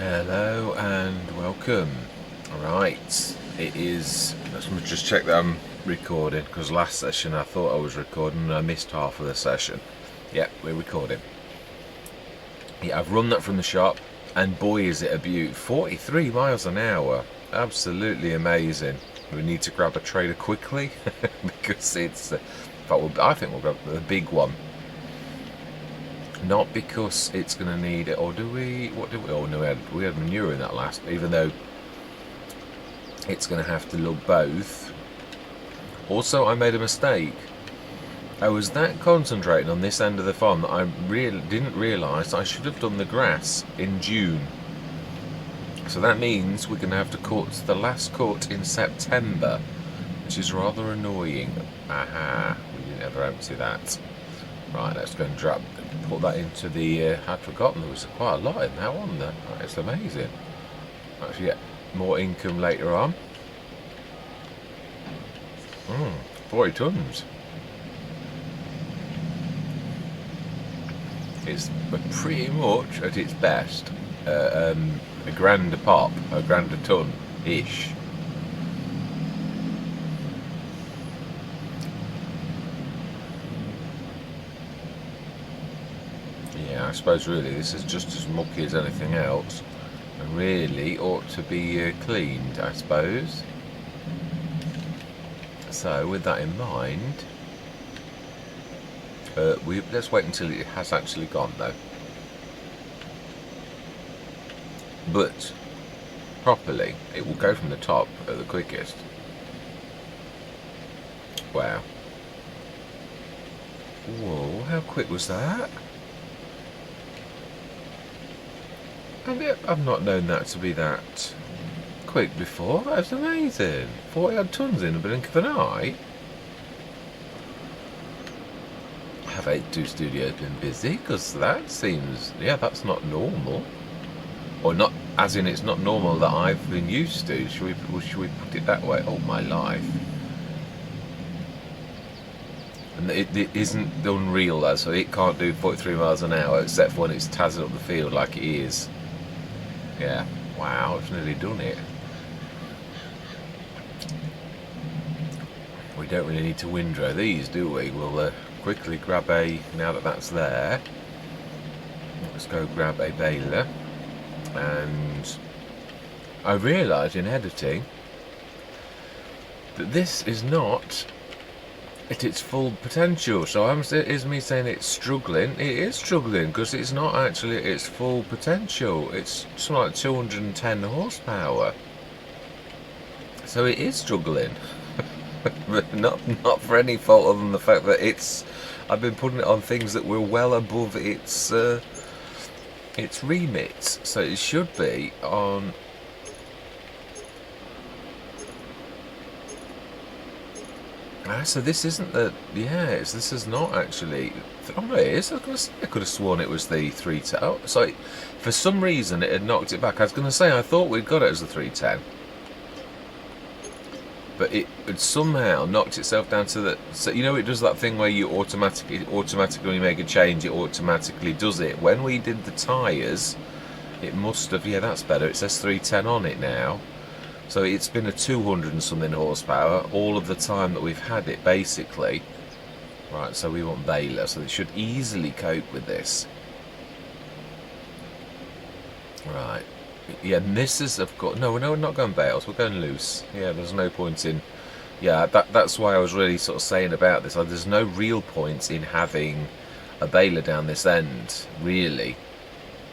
Hello and welcome. Alright, it is. Let's just check that I'm recording, because last session I thought I was recording and I missed half of the session. Yeah, we're recording. Yeah, I've run that from the shop, and boy is it a beaut. 43 miles an hour. Absolutely amazing. We need to grab a trailer quickly because it's. I think we'll grab the big one. Not because it's going to need it, or do we? What do we? Oh no, we had manure in that last. Even though it's going to have to look both. Also, I made a mistake. I was that concentrating on this end of the farm that I really didn't realise I should have done the grass in June. So that means we're going to have to cut the last cut in September, which is rather annoying. Aha, we didn't ever empty that. Right, let's go and put that into the. I'd forgotten there was quite a lot in that one there. It's amazing. Actually, get more income later on. 40 tons. It's pretty much at its best a grand a pop, a grand a ton ish. Yeah, I suppose really this is just as mucky as anything else, and really ought to be cleaned, I suppose. So with that in mind, let's wait until it has actually gone though. But properly, it will go from the top at the quickest. Wow. Whoa, how quick was that? I've not known that to be that quick before. That's amazing. 40 odd tons in a blink of an eye. Have 82 Studios been busy? Because that seems, yeah, that's not normal. Or not, as in it's not normal that I've been used to. Should we put it that way? Oh, my life. And it isn't unreal though, so it can't do 43 miles an hour except for when it's tazzing up the field like it is. Yeah, wow, it's nearly done it. We don't really need to windrow these, do we? We'll quickly grab now that that's there, let's go grab a baler. And I realise in editing that this is not at its full potential. So is me saying it's struggling? It is struggling because it's not actually at its full potential. It's something like 210 horsepower. So it is struggling. But not for any fault other than the fact that I've been putting it on things that were well above its remit. So it should be on. So this isn't the. Yes, this is not actually. Oh, it is. I could have sworn it was the 310. Oh, sorry. For some reason, it had knocked it back. I was going to say I thought we'd got it as the 310, but it had somehow knocked itself down to the. So you know, it does that thing where you automatically when you make a change, it automatically does it. When we did the tyres, it must have. Yeah, that's better. It says 310 on it now. So it's been a 200 and something horsepower all of the time that we've had it, basically. Right, so we want baler, so it should easily cope with this. Right. Yeah, and this is, of course... No, we're not going bales, we're going loose. Yeah, there's no point in... Yeah, that's why I was really sort of saying about this. There's no real point in having a baler down this end, really.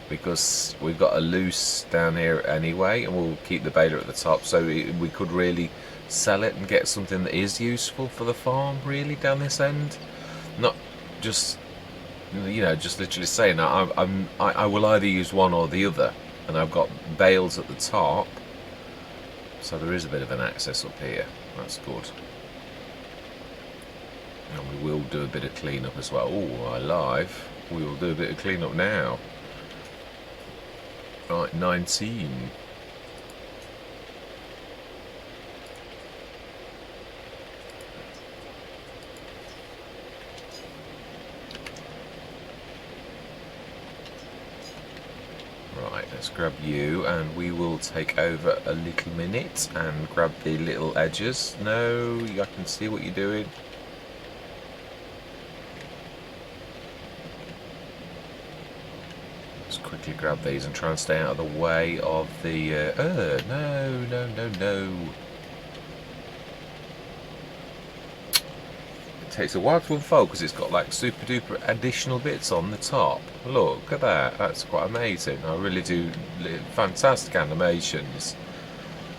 Because we've got a loose down here anyway, and we'll keep the baler at the top, so we could really sell it and get something that is useful for the farm, really, down this end. Not just, just literally saying I will either use one or the other, and I've got bales at the top, so there is a bit of an access up here. That's good. And we will do a bit of clean-up as well. Oh, I live. We will do a bit of clean-up now. Right, 19. Right. let's grab you, and we will take over a little minute and grab the little edges. No, I can see what you're doing. Let's quickly grab these and try and stay out of the way of the... no. Takes a while to unfold because it's got like super duper additional bits on the top. Look at that, that's quite amazing. I really do. Fantastic animations,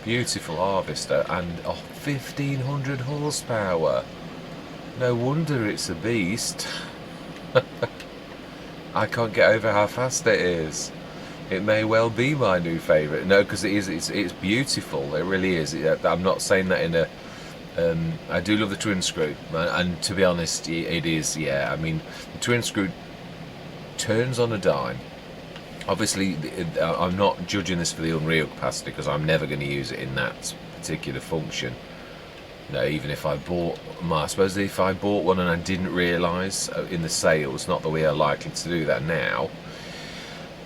beautiful harvester, and 1500 horsepower. No wonder it's a beast. I can't get over how fast it is. It may well be my new favourite. No, because it's beautiful, it really is. I'm not saying that in a I do love the twin screw, and to be honest, it is, yeah. I mean, the twin screw turns on a dime. Obviously, I'm not judging this for the unreal capacity because I'm never going to use it in that particular function. No, even if I bought, I suppose if I bought one and I didn't realise in the sales, not that we are likely to do that now.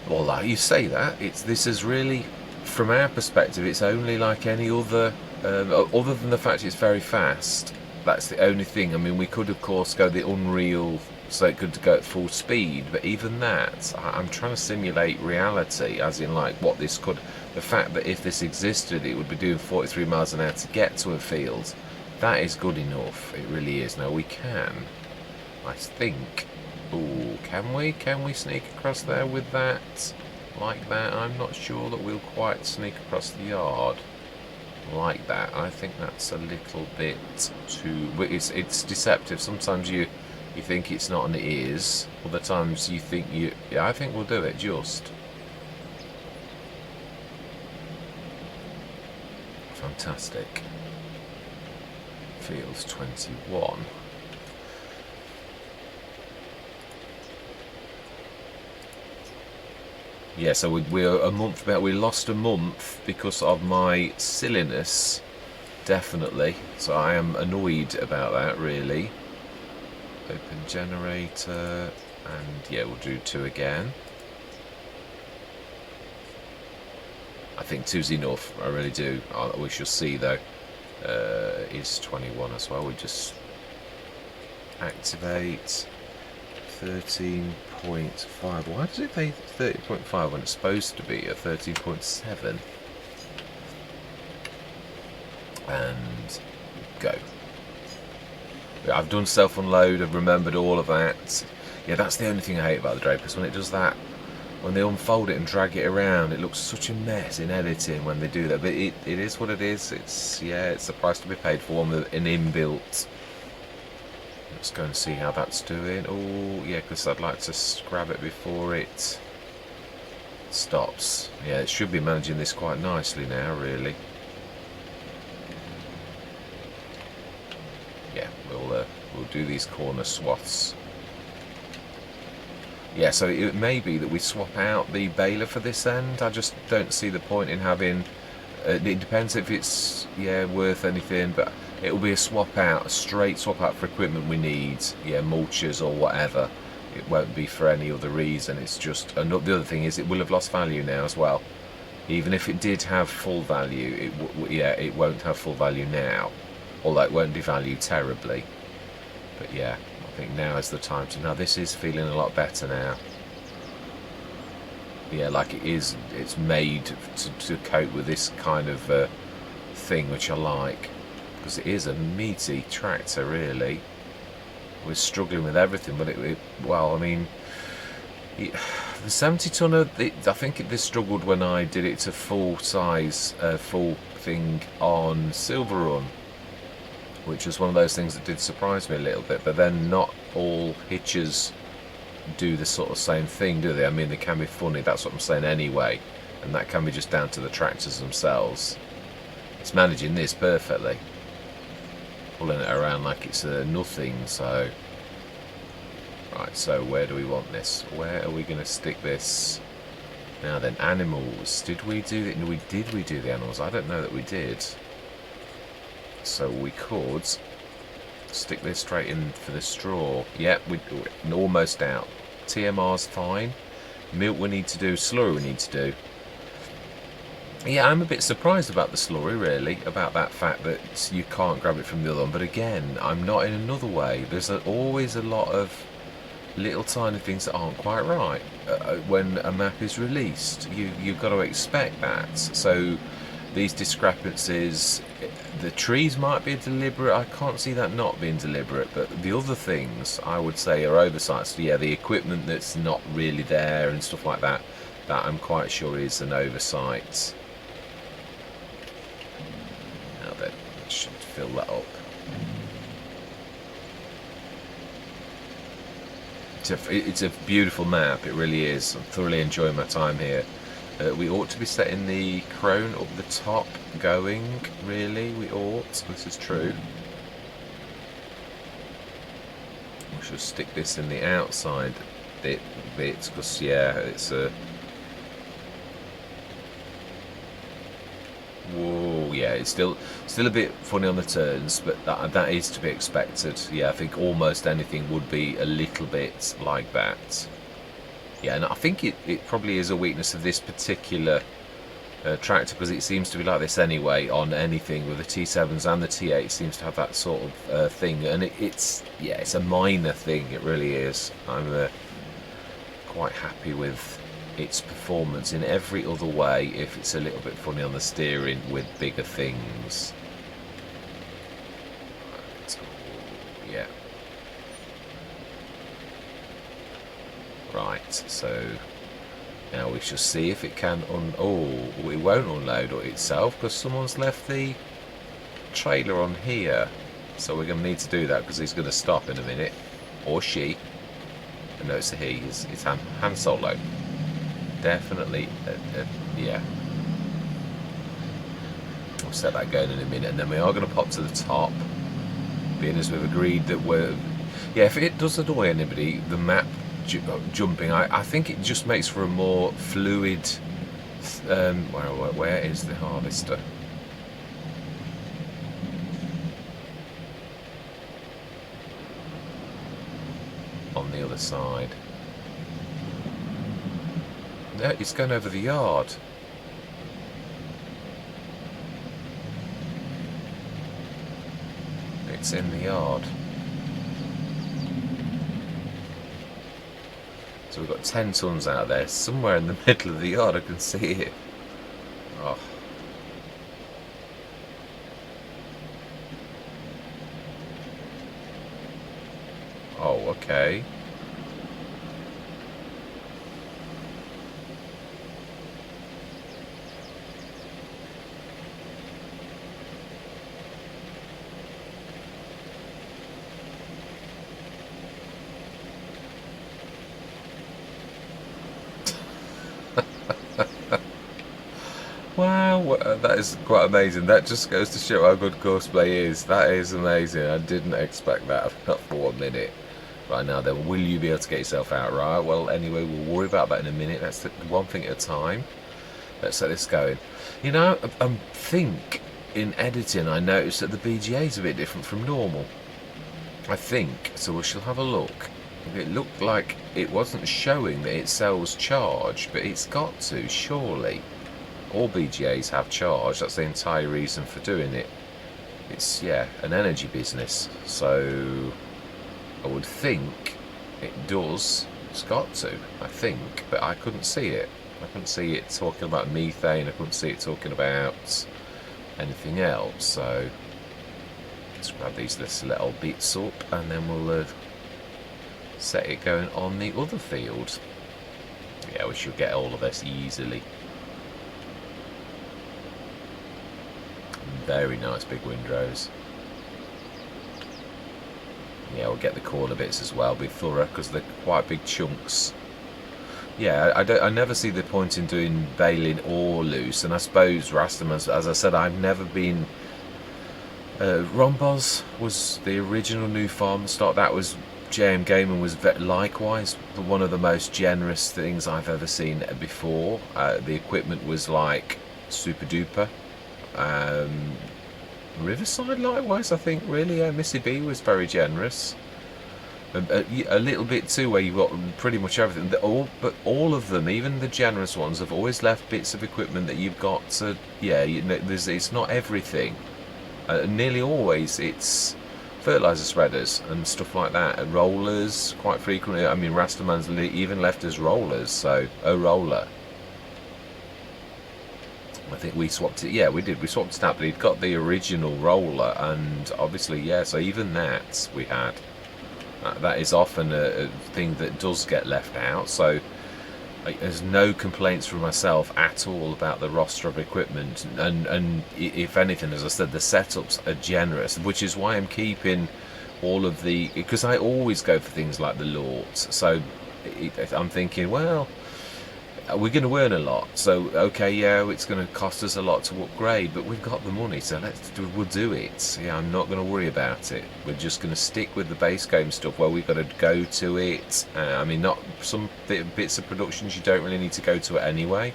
Well, like you say that, this is really, from our perspective, it's only like any other. Other than the fact it's very fast, that's the only thing. I mean, we could of course go the Unreal, so it could go at full speed, but even that, I'm trying to simulate reality, as in like what this could, the fact that if this existed it would be doing 43 miles an hour to get to a field, that is good enough. It really is. Now we can, I think, ooh, can we sneak across there with that, like that? I'm not sure that we'll quite sneak across the yard like that. I think that's a little bit too... It's deceptive. Sometimes you think it's not and it is. Other times you think you... Yeah, I think we'll do it just. Fantastic. Fields 21. Yeah, so we're a month about. We lost a month because of my silliness, definitely. So I am annoyed about that, really. Open generator, and yeah, we'll do 2 again. I think 2's enough. I really do. We shall see though. Is 21 as well. We just activate 13.5. Why does it say 30.5 when it's supposed to be a 13.7? And go. I've done self-unload, I've remembered all of that. Yeah, that's the only thing I hate about the Drapers, when it does that, when they unfold it and drag it around, it looks such a mess in editing when they do that. But it is what it is. It's the price to be paid for one with an inbuilt. Let's go and see how that's doing. Oh, yeah, because I'd like to grab it before it stops. Yeah, it should be managing this quite nicely now, really. Yeah, we'll do these corner swaths. Yeah, so it may be that we swap out the baler for this end. I just don't see the point in having... it depends if it's, worth anything, but it will be a swap out, a straight swap out for equipment we need, mulchers or whatever. It won't be for any other reason. It's just, and the other thing is it will have lost value now as well. Even if it did have full value, it won't have full value now. Although it won't devalue terribly. But yeah, I think now is the time to... Now this is feeling a lot better now. Yeah, like it's made to cope with this kind of thing, which I like. Because it is a meaty tractor, really. We're struggling with everything, but well, I mean... the 70 tonner, I think this struggled when I did it to full size, full thing on Silver Run, which was one of those things that did surprise me a little bit. But then not all hitchers do the sort of same thing, do they? I mean, they can be funny, that's what I'm saying anyway, and that can be just down to the tractors themselves. It's managing this perfectly, pulling it around like it's nothing. So right, so where do we want this? Where are we going to stick this? Now then, animals. Did we do the animals? I don't know that we did. So we could stick this straight in for the straw. Yep, we're almost out. TMR's fine. Milk we need to do, slurry we need to do. Yeah, I'm a bit surprised about the slurry, really, about that fact that you can't grab it from the other one. But again, I'm not in another way. There's always a lot of little tiny things that aren't quite right when a map is released. You've got to expect that. So these discrepancies, the trees might be deliberate. I can't see that not being deliberate, but the other things I would say are oversights. So yeah, the equipment that's not really there and stuff like that, that I'm quite sure is an oversight. Now that should fill that up. It's a beautiful map, it really is. I'm thoroughly enjoying my time here. We ought to be setting the crone up the top going, really, we ought. This is true. We should stick this in the outside bits, because yeah, it's a... Whoa, yeah, it's still a bit funny on the turns, but that is to be expected. Yeah, I think almost anything would be a little bit like that. Yeah, and I think it probably is a weakness of this particular tractor, because it seems to be like this anyway on anything with the T7s and the T8 seems to have that sort of thing, and it's a minor thing, it really is. I'm quite happy with its performance in every other way if it's a little bit funny on the steering with bigger things. Yeah. Right, so now we shall see if it can it won't unload itself because someone's left the trailer on here. So we're going to need to do that because he's going to stop in a minute. Or she. No, it's a he. It's Han Solo. Definitely, yeah. We'll set that going in a minute, and then we are going to pop to the top, being as we've agreed that yeah, if it does annoy anybody, the map jumping, I think it just makes for a more fluid, where is the harvester? On the other side. No, it's going over the yard. It's in the yard. So we've got 10 tons out there. Somewhere in the middle of the yard I can see it. Oh. Oh, okay. Wow, that is quite amazing. That just goes to show how good courseplay is. That is amazing. I didn't expect that, not for 1 minute. Right, now then, will you be able to get yourself out right? Well, anyway, we'll worry about that in a minute. That's one thing at a time. Let's get this going. You know, I think in editing I noticed that the BGA is a bit different from normal. I think, so we shall have a look. It looked like it wasn't showing that it sells charge, but it's got to, surely. All BGAs have charge, that's the entire reason for doing it. It's, yeah, an energy business, so I would think it does. It's got to, I think, but I couldn't see it. I couldn't see it talking about methane, I couldn't see it talking about anything else, so let's grab these little bits up and then we'll set it going on the other field. Yeah, we should get all of this easily. Very nice big windrows. Yeah, we'll get the corner bits as well, be thorough because they're quite big chunks. Yeah, I never see the point in doing baling or loose, and I suppose Rastaman, as I said, I've never been... Rombos was the original new farm stock. That was JM Gaming was likewise one of the most generous things I've ever seen before. The equipment was like super duper. Riverside likewise, I think, really. Yeah, Missy B was very generous. A little bit too, where you've got pretty much everything. But all of them, even the generous ones, have always left bits of equipment that you've got to. Yeah, it's not everything. Nearly always, it's fertilizer spreaders and stuff like that, and rollers quite frequently. I mean, Rastaman's even left us rollers, so a roller. I think we swapped it. Yeah, we did. We swapped it out, but he'd got the original roller, and obviously, yeah. So even that we had. That is often a thing that does get left out. So there's no complaints from myself at all about the roster of equipment, and if anything, as I said, the setups are generous, which is why I'm keeping all of the, because I always go for things like the Lords. So I'm thinking, well, we're going to earn a lot, so okay, yeah, it's going to cost us a lot to upgrade, but we've got the money, so we'll do it. Yeah, I'm not going to worry about it. We're just going to stick with the base game stuff where we've got to go to it. I mean, not some bits of productions you don't really need to go to it anyway.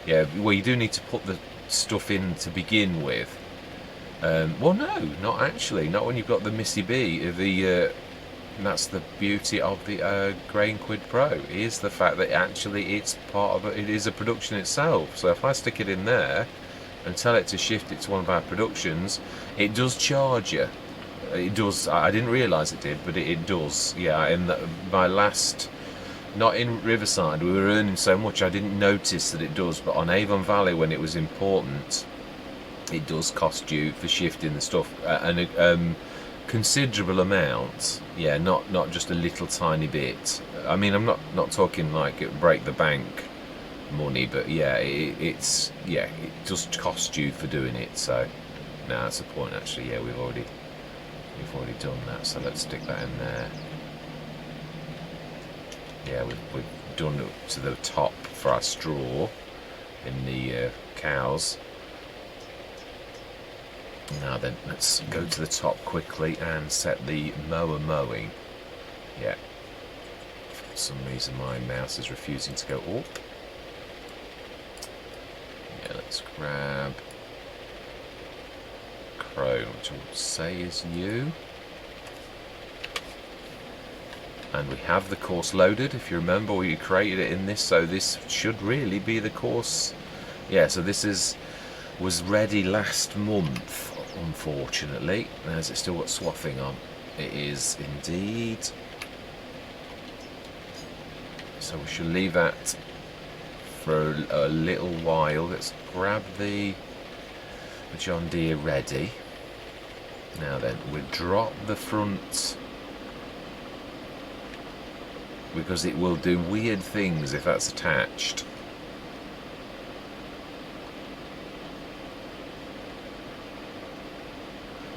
Yeah, well, you do need to put the stuff in to begin with. Well, no, not actually. Not when you've got the Missy B, and that's the beauty of the Grain Quid Pro, is the fact that actually it's part of it is a production itself. So if I stick it in there and tell it to shift it to one of our productions, it does charge you. It does. I didn't realise it did, but it does. Yeah, in my last, not in Riverside, we were earning so much I didn't notice that it does, but on Avon Valley, when it was important, it does cost you for shifting the stuff, and considerable amount. Yeah, not just a little tiny bit. I mean, I'm not talking like it break the bank money, but yeah, it just cost you for doing it. So no, that's the point actually. Yeah, we've already done that, so let's stick that in there. Yeah, we've done it to the top for our straw in the cows. Now then, let's go to the top quickly and set the mower mowing. Yeah, for some reason my mouse is refusing to go up. Yeah, let's grab Chrome, which I would say is you. And we have the course loaded. If you remember, we created it in this, so this should really be the course. Yeah, so this was ready last month. Unfortunately, has it still got swathing on? It is indeed. So we should leave that for a little while. Let's grab the John Deere ready. Now then, we drop the front, because it will do weird things if that's attached.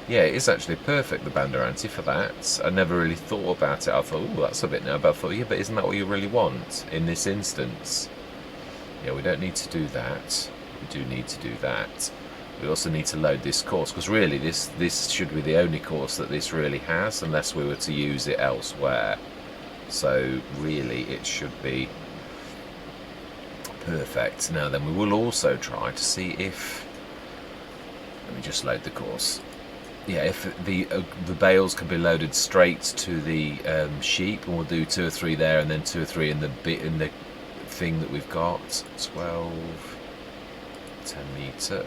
Yeah, it is actually perfect, the Banderanti, for that. I never really thought about it. I thought, oh, that's a bit now, but I thought, yeah, but isn't that what you really want in this instance? Yeah, we don't need to do that. We do need to do that. We also need to load this course, because really this should be the only course that this really has, unless we were to use it elsewhere. So really it should be perfect. Now then, we will also try to see if, let me just load the course. Yeah, if the bales can be loaded straight to the sheep, and we'll do 2 or 3 there, and then 2 or 3 in the thing that we've got. 12, 10 metre,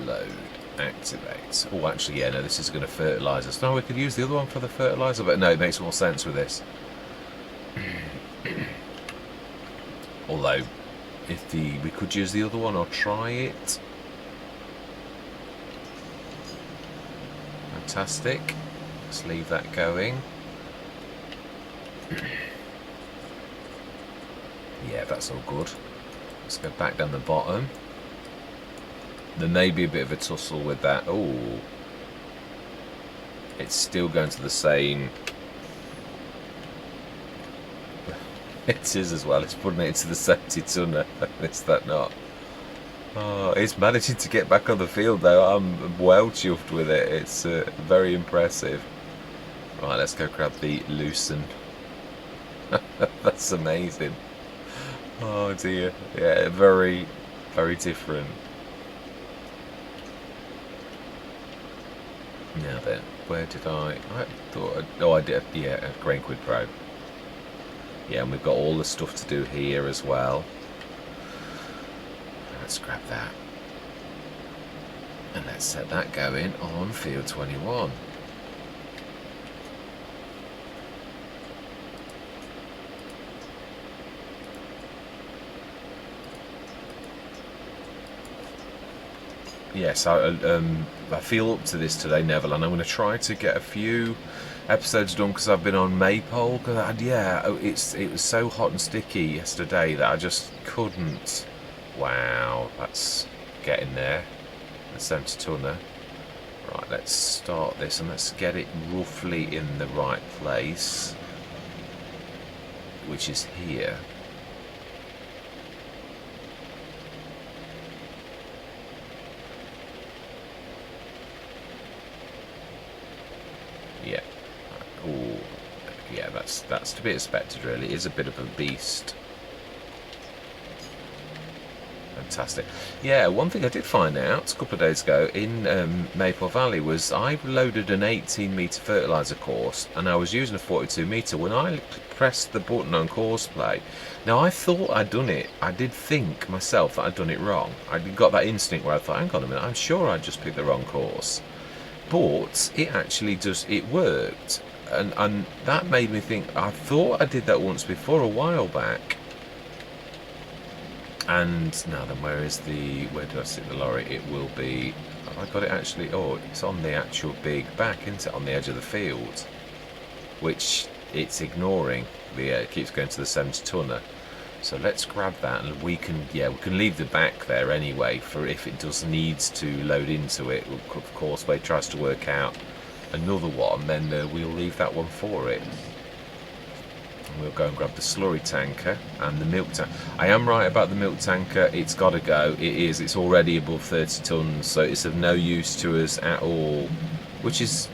load, activate. Oh, actually, yeah, no, this is going to fertilise us. No, we could use the other one for the fertiliser, but no, it makes more sense with this. Although, if we could use the other one or try it. Fantastic. Let's leave that going. Yeah, that's all good. Let's go back down the bottom. There may be a bit of a tussle with that. Oh, it's still going to the same. It is as well. It's putting it into the 70 tonner. Is that not? Oh, it's managing to get back on the field though. I'm well chuffed with it. It's very impressive. Right, let's go grab the loosen. That's amazing. Oh dear. Yeah, very, very different. Now then, where did I thought, oh, I did, yeah, Grain Quid Pro. Yeah, and we've got all the stuff to do here as well. Let's grab that. And let's set that going on field 21. Yes, I feel up to this today, Neverland. I'm going to try to get a few episodes done because I've been on Maypole. Cause it was so hot and sticky yesterday that I just couldn't. Wow, that's getting there. The 70 tonner. Right, let's start this and let's get it roughly in the right place, which is here. Yeah. Oh, yeah. That's to be expected. Really, it is a bit of a beast. Fantastic. Yeah, one thing I did find out a couple of days ago in Maple Valley was I loaded an 18-metre fertiliser course and I was using a 42-metre. When I pressed the button on course play, now I thought I'd done it. I did think myself that I'd done it wrong. I got that instinct where I thought, hang on a minute, I'm sure I just picked the wrong course. But it actually it worked. And that made me think, I thought I did that once before, a while back. And now then, where do I sit the lorry? It will be, have I got it actually? Oh, it's on the actual big back, isn't it? On the edge of the field, which it's ignoring. It keeps going to the 70 tonner. So let's grab that, and we can leave the back there anyway for if it does needs to load into it. Of course, where it tries to work out another one, then we'll leave that one for it. We'll go and grab the slurry tanker and the milk tank. I am right about the milk tanker. It's got to go. It's already above 30 tons, so it's of no use to us at all. It's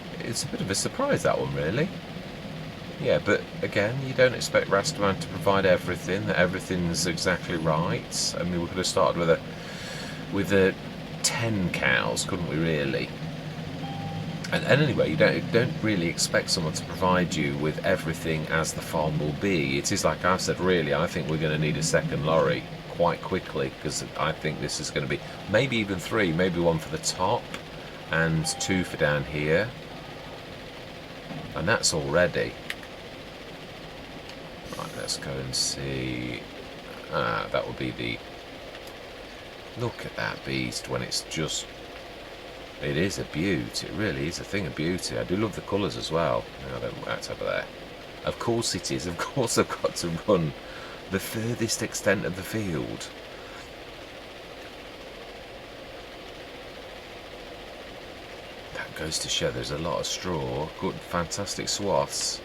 a bit of a surprise, that one, really. Yeah, but again, you don't expect Rastaman to provide everything. That everything's exactly right. I mean, we could have started with a 10 cows, couldn't we? Really. And anyway, you don't really expect someone to provide you with everything as the farm will be. It is like I've said, really, I think we're going to need a second lorry quite quickly, because I think this is going to be maybe even 3, maybe 1 for the top and 2 for down here. And that's already. Right, let's go and see. That will be the. Look at that beast when it's just. It is a beauty. It really is a thing of beauty. I do love the colours as well. No, that's over there. Of course it is. Of course I've got to run the furthest extent of the field. That goes to show there's a lot of straw. Good, fantastic swaths.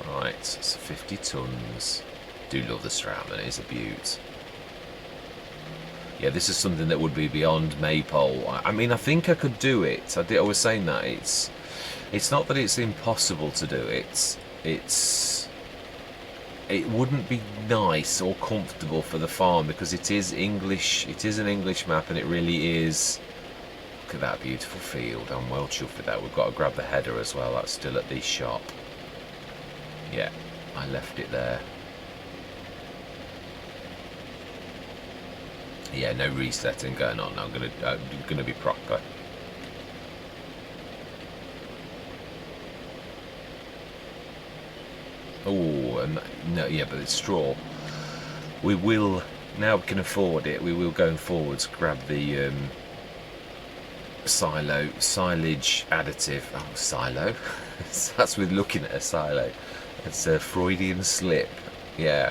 Right, it's 50 tons. Do love the Rastaman. It is a beaut. Yeah, this is something that would be beyond Maypole. I mean, I think I could do it. I was saying that it's not that it's impossible to do it. It wouldn't be nice or comfortable for the farm because it is English. It is an English map, and it really is. Look at that beautiful field. I'm well chuffed with that. We've got to grab the header as well. That's still at the shop. Yeah, I left it there. Yeah, no resetting going on. I'm gonna be proper. Oh, and no, yeah, but it's straw. We will now. We can afford it. We will going forwards grab the silage additive. Oh, silo. That's with looking at a silo. It's a Freudian slip. Yeah.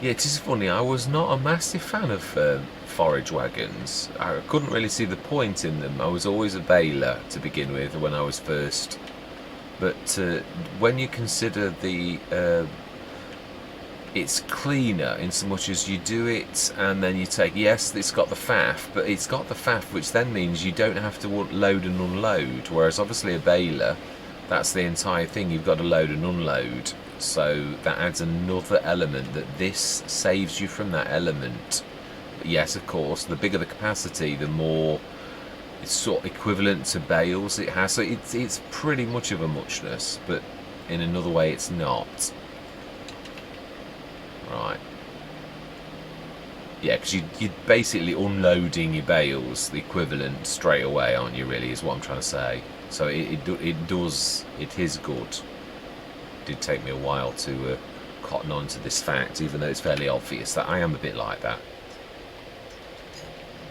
Yeah, it is funny. I was not a massive fan of forage wagons. I couldn't really see the point in them. I was always a baler to begin with when I was first. But when you consider it's cleaner in so much as you do it and then you take, yes, it's got the faff, but it's got the faff which then means you don't have to load and unload, whereas obviously a baler That's the entire thing. You've got to load and unload. So that adds another element that this saves you from that element. But yes, of course, the bigger the capacity, the more it's sort of equivalent to bales it has. So it's pretty much of a muchness, but in another way it's not. Right. Yeah, because you're basically unloading your bales, the equivalent, straight away, aren't you, really, is what I'm trying to say. So it is good. It did take me a while to cotton on to this fact, even though it's fairly obvious that I am a bit like that.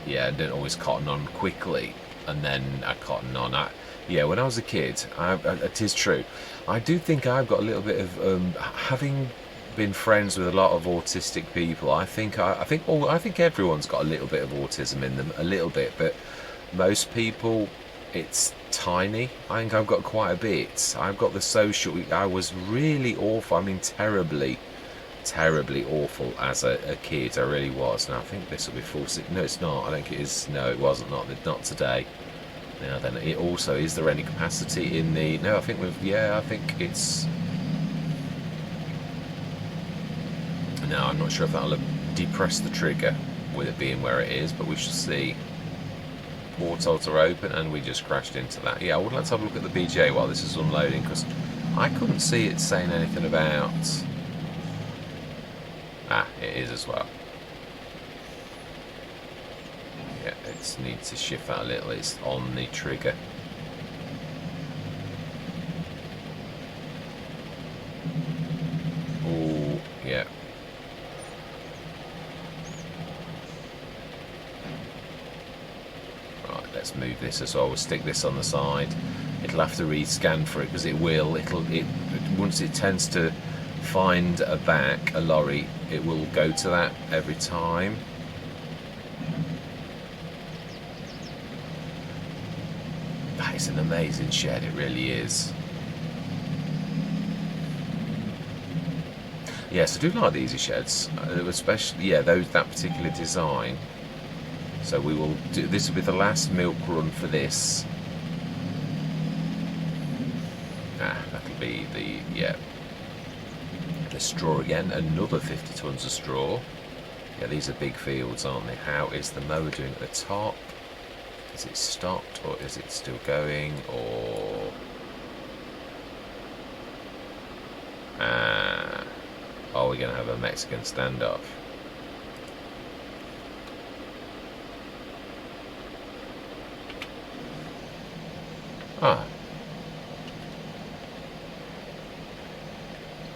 Yeah, I don't always cotton on quickly, and then I cotton on. Yeah, when I was a kid, it is true. I do think I've got a little bit of having been friends with a lot of autistic people. I think everyone's got a little bit of autism in them, a little bit, but most people, it's tiny. I think I've got quite a bit. I've got the social. I was really awful. I mean, terribly awful as a kid. I really was. Now I think this will be full. No, it's not. I think it is. No, it wasn't. Not today. Now then, it also, is there any capacity in the? No, I think we've. Yeah, I think it's. No, I'm not sure if that'll depress the trigger with it being where it is, but we shall see. Portals are open, and we just crashed into that. Yeah, I would like to have a look at the BGA while this is unloading, because I couldn't see it saying anything about. Ah, it is as well. Yeah, it needs to shift that a little. It's on the trigger. Oh, yeah. Right, let's move this as well. We'll stick this on the side. It'll have to rescan for it, because it will. Once it tends to find a lorry, it will go to that every time. That is an amazing shed, it really is. Yes, I do like the easy sheds, especially that particular design. So we will do this. Will be the last milk run for this. That'll be the straw again. Another 50 tons of straw. Yeah, these are big fields, aren't they? How is the mower doing at the top? Is it stopped, or is it still going, or? Are we going to have a Mexican standoff?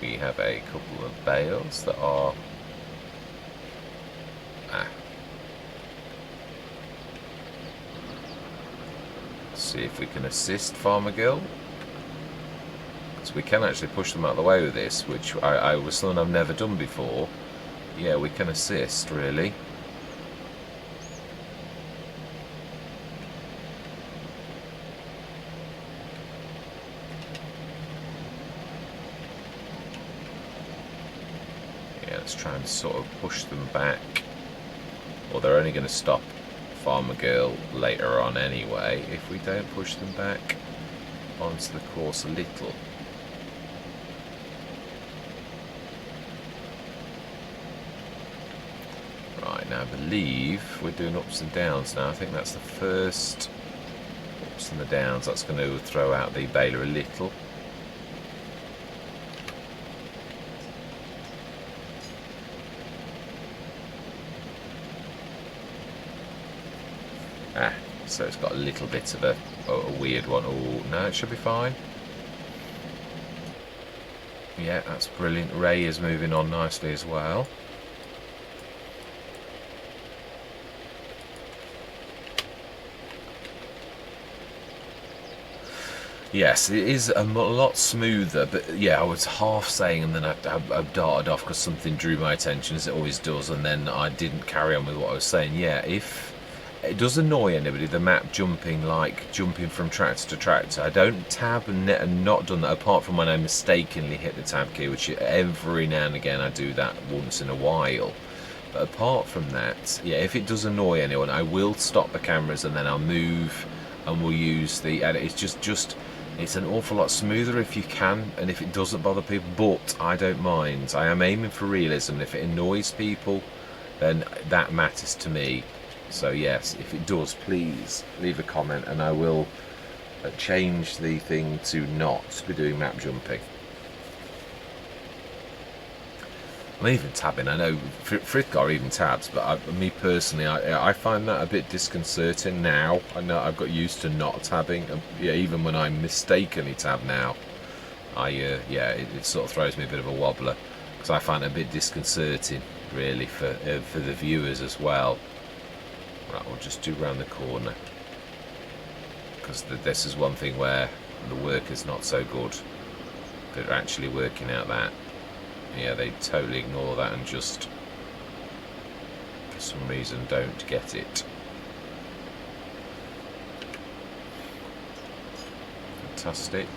We have a couple of bales that are see if we can assist Farmer Girl. So we can actually push them out of the way with this, which I was something I've never done before. Yeah, we can assist, really. Let's try and sort of push them back. Well, they're only going to stop Farmer Girl later on anyway if we don't push them back onto the course a little. Right, now I believe we're doing ups and downs now. I think that's the first ups and the downs. That's going to throw out the baler a little. So it's got a little bit of a weird one. Oh, no, it should be fine. Yeah, that's brilliant. Ray is moving on nicely as well. Yes, it is a lot smoother, but yeah, I was half saying, and then I darted off because something drew my attention, as it always does, and then I didn't carry on with what I was saying. Yeah, if it does annoy anybody, the map jumping from tractor to tractor. I don't tab and not done that, apart from when I mistakenly hit the tab key, which every now and again I do that once in a while. But apart from that, yeah, if it does annoy anyone, I will stop the cameras and then I'll move and we'll use the edit. It's just It's an awful lot smoother if you can, and if it doesn't bother people, but I don't mind. I am aiming for realism, and if it annoys people, then that matters to me. So yes, if it does, please leave a comment, and I will change the thing to not be doing map jumping. I mean, even tabbing, I know Frithgar even tabs, but me personally, I find that a bit disconcerting now. I know I've got used to not tabbing. Yeah, even when I mistakenly tab now, yeah, it sort of throws me a bit of a wobbler, because I find it a bit disconcerting, really, for the viewers as well. Right, we'll just do round the corner, because this is one thing where the work is not so good. They're actually working out that. Yeah, they totally ignore that and just, for some reason, don't get it. Fantastic.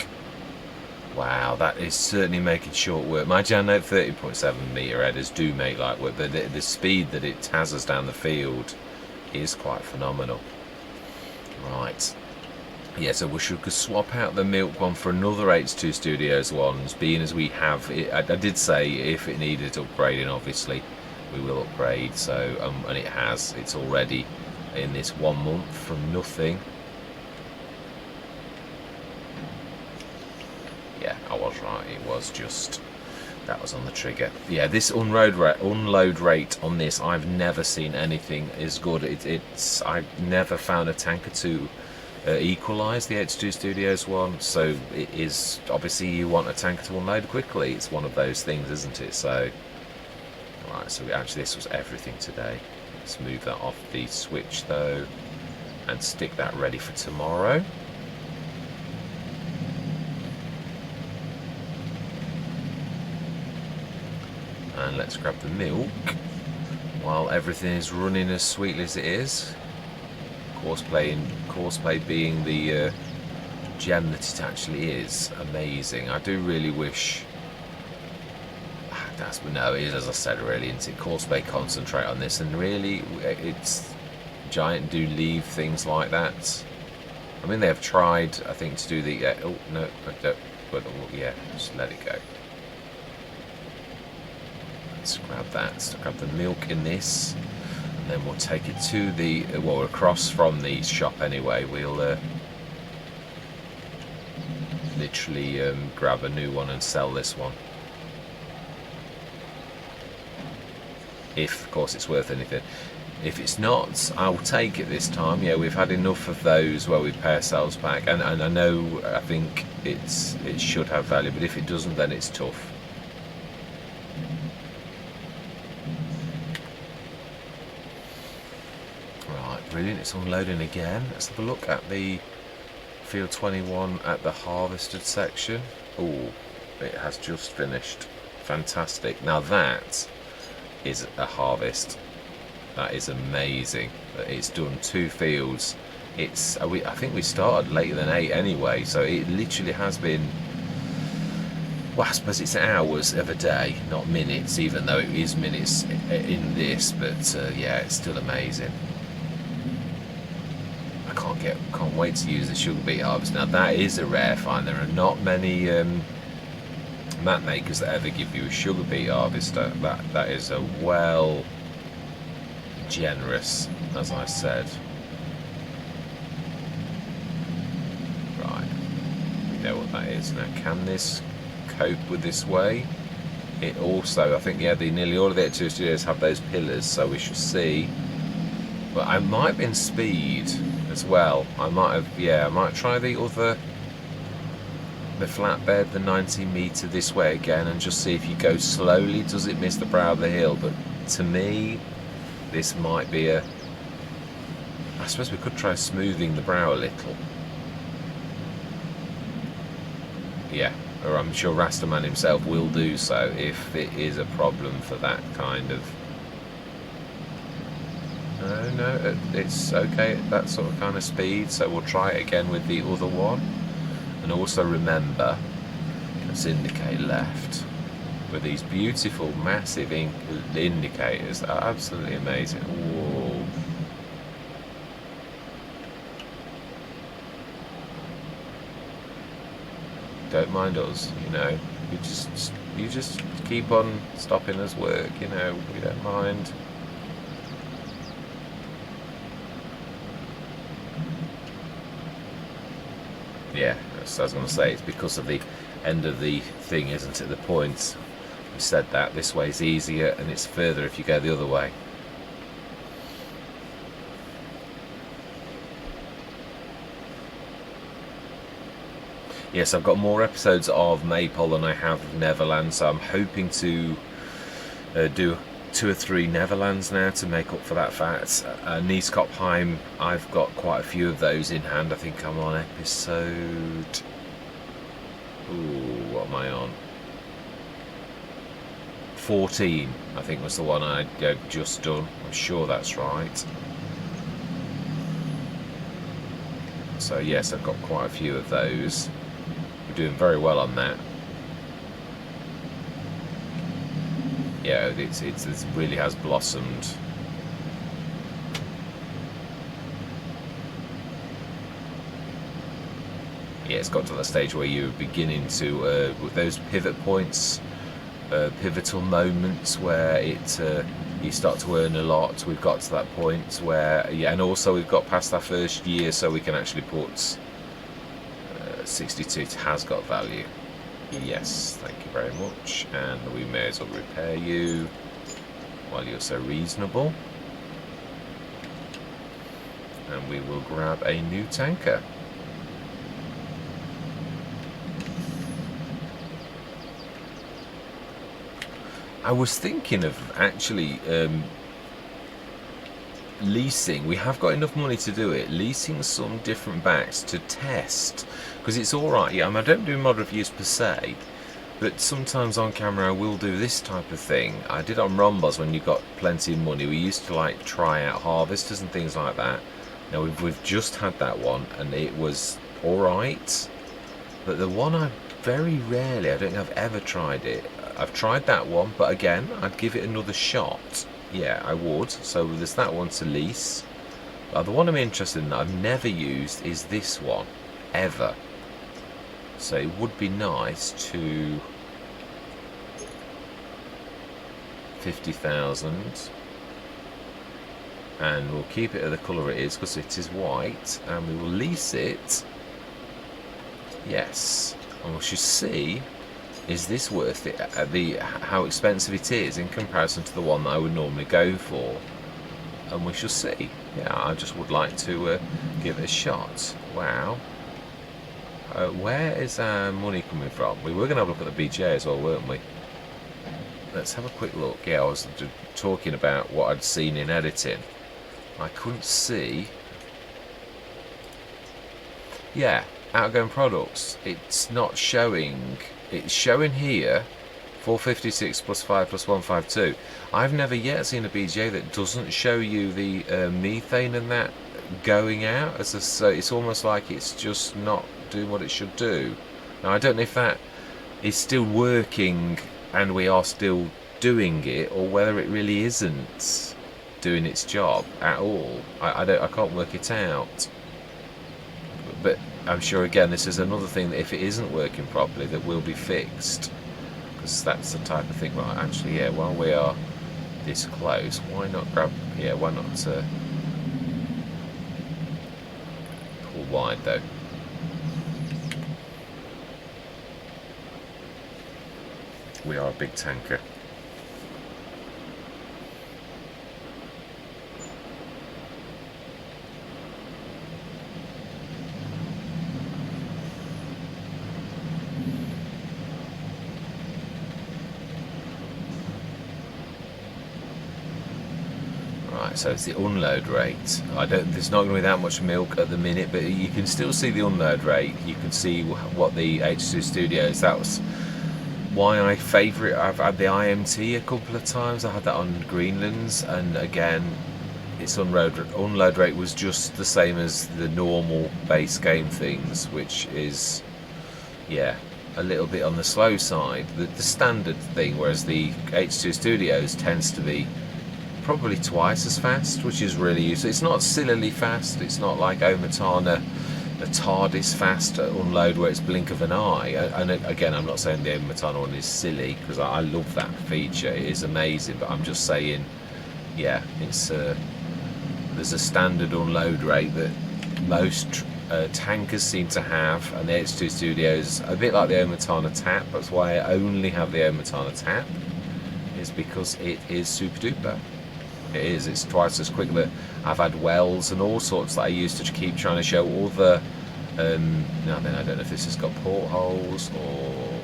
Wow, that is certainly making short work. My Jan Note 30.7 metre headers do make light work, but the speed that it has us down the field is quite phenomenal. Right. Yeah, so we should swap out the milk one for another H2 Studios ones, being as we have it. I did say if it needed upgrading, obviously we will upgrade. So and it has. It's already in this 1 month from nothing. Yeah, I was right. It was just that was on the trigger. Yeah, this unload rate on this, I've never seen anything as good. I've never found a tank or two equalise the H2 Studios one, so it is obviously you want a tanker to unload quickly. It's one of those things, isn't it? So right, so actually this was everything today. Let's move that off the switch though and stick that ready for tomorrow. And let's grab the milk while everything is running as sweetly as it is. Courseplay being the gem that it actually is, amazing. I do really wish no, it is, as I said, really, isn't it? Courseplay concentrate on this, and really it's Giant do leave things like that. I mean, they have tried, I think, to do the oh no, but yeah, just let it go. Let's grab that. Let's grab the milk in this. And then we'll take it to the, well, across from the shop anyway. We'll literally grab a new one and sell this one. If, of course, it's worth anything. If it's not, I'll take it this time. Yeah, we've had enough of those where we pay ourselves back. And I know, I think it should have value, but if it doesn't, then it's tough. Brilliant, it's unloading again. Let's have a look at the field 21 at the harvested section. Oh, it has just finished. Fantastic. Now that is a harvest. That is amazing. It's done 2 fields. I think we started later than 8 anyway, so it literally has been, well, I suppose it's hours of a day, not minutes, even though it is minutes in this, but yeah, it's still amazing. Can't wait to use the sugar beet harvest. Now that is a rare find. There are not many map makers that ever give you a sugar beet harvester. That is a well generous, as I said. Right, we know what that is. Now can this cope with this way? It also, I think, yeah, nearly all of the H2 Studios have those pillars, so we shall see. But I might be in speed as well. I might try the flatbed, the 90 metre this way again, and just see if you go slowly, does it miss the brow of the hill? But to me, this might be I suppose we could try smoothing the brow a little. Yeah, or I'm sure Rastaman himself will do so if it is a problem for that kind of. No, it's okay at that sort of kind of speed, so we'll try it again with the other one. And also remember, let's indicate left with these beautiful massive indicators that are absolutely amazing. Whoa. don't mind us, you know. You just keep on stopping us work, you know. We don't mind. Yeah, as I was going to say, it's because of the end of the thing, isn't it? The points. We said that this way is easier, and it's further if you go the other way. Yes, I've got more episodes of Maypole than I have of Neverland, so I'm hoping to do 2 or 3 Neverlands now to make up for that fact. Nieskopheim, I've got quite a few of those in hand. I think I'm on episode... Ooh, what am I on? 14, I think was the one I'd just done. I'm sure that's right. So yes, I've got quite a few of those. We're doing very well on that. Yeah, it really has blossomed. Yeah, it's got to that stage where you're beginning to with those pivot points, pivotal moments where you start to earn a lot. We've got to that point where, yeah, and also we've got past our first year, so we can actually put 62. It has got value. Yes, thank you very much. And we may as well repair you while you're so reasonable. And we will grab a new tanker. I was thinking of actually leasing. We have got enough money to do it. Leasing some different backs to test, because it's all right. Yeah, I mean, I don't do mod reviews per se, but sometimes on camera I will do this type of thing. I did on Rombos when you got plenty of money. We used to like try out harvesters and things like that. Now we've just had that one, and it was all right. But the one I very rarely, I don't think I've ever tried it. I've tried that one, but again, I'd give it another shot. Yeah, I would. So there's that one to lease. The one I'm interested in that I've never used is this one, ever. So it would be nice to... 50,000. And we'll keep it at the colour it is, because it is white. And we will lease it. Yes. And we should see... Is this worth it? How expensive it is in comparison to the one that I would normally go for, and we shall see. Yeah, I just would like to give it a shot. Wow. Where is our money coming from? We were going to have a look at the BJ as well, weren't we? Let's have a quick look. Yeah, I was talking about what I'd seen in editing. I couldn't see. Yeah, outgoing products. It's not showing. It's showing here 456 plus 5 plus 152. I've never yet seen a BGA that doesn't show you the methane and that going out. So it's almost like it's just not doing what it should do. Now I don't know if that is still working and we are still doing it, or whether it really isn't doing its job at all. I can't work it out. But I'm sure again this is another thing that if it isn't working properly that will be fixed, because that's the type of thing. Right, actually, yeah, while we are this close, why not grab, yeah, why not pull wide though. We are a big tanker. So it's the unload rate. There's not going to be that much milk at the minute, but you can still see the unload rate. You can see what the H2 Studios. That was why I favour it. I've had the IMT a couple of times. I had that on Greenlands, and again, its unload rate was just the same as the normal base game things, which is, yeah, a little bit on the slow side. The standard thing, whereas the H2 Studios tends to be probably twice as fast, which is really useful. It's not sillily fast. It's not like Omatana the TARDIS fast unload where it's blink of an eye. And again, I'm not saying the Matana one is silly, because I love that feature. It is amazing, but I'm just saying, yeah, it's there's a standard unload rate that most tankers seem to have, and the H2 Studios, a bit like the Omatana Tap. That's why I only have the Omatana Tap, is because it is super duper. It is. It's twice as quick. But I've had wells and all sorts that I used to keep trying to show other. Now then, I don't know if this has got portholes or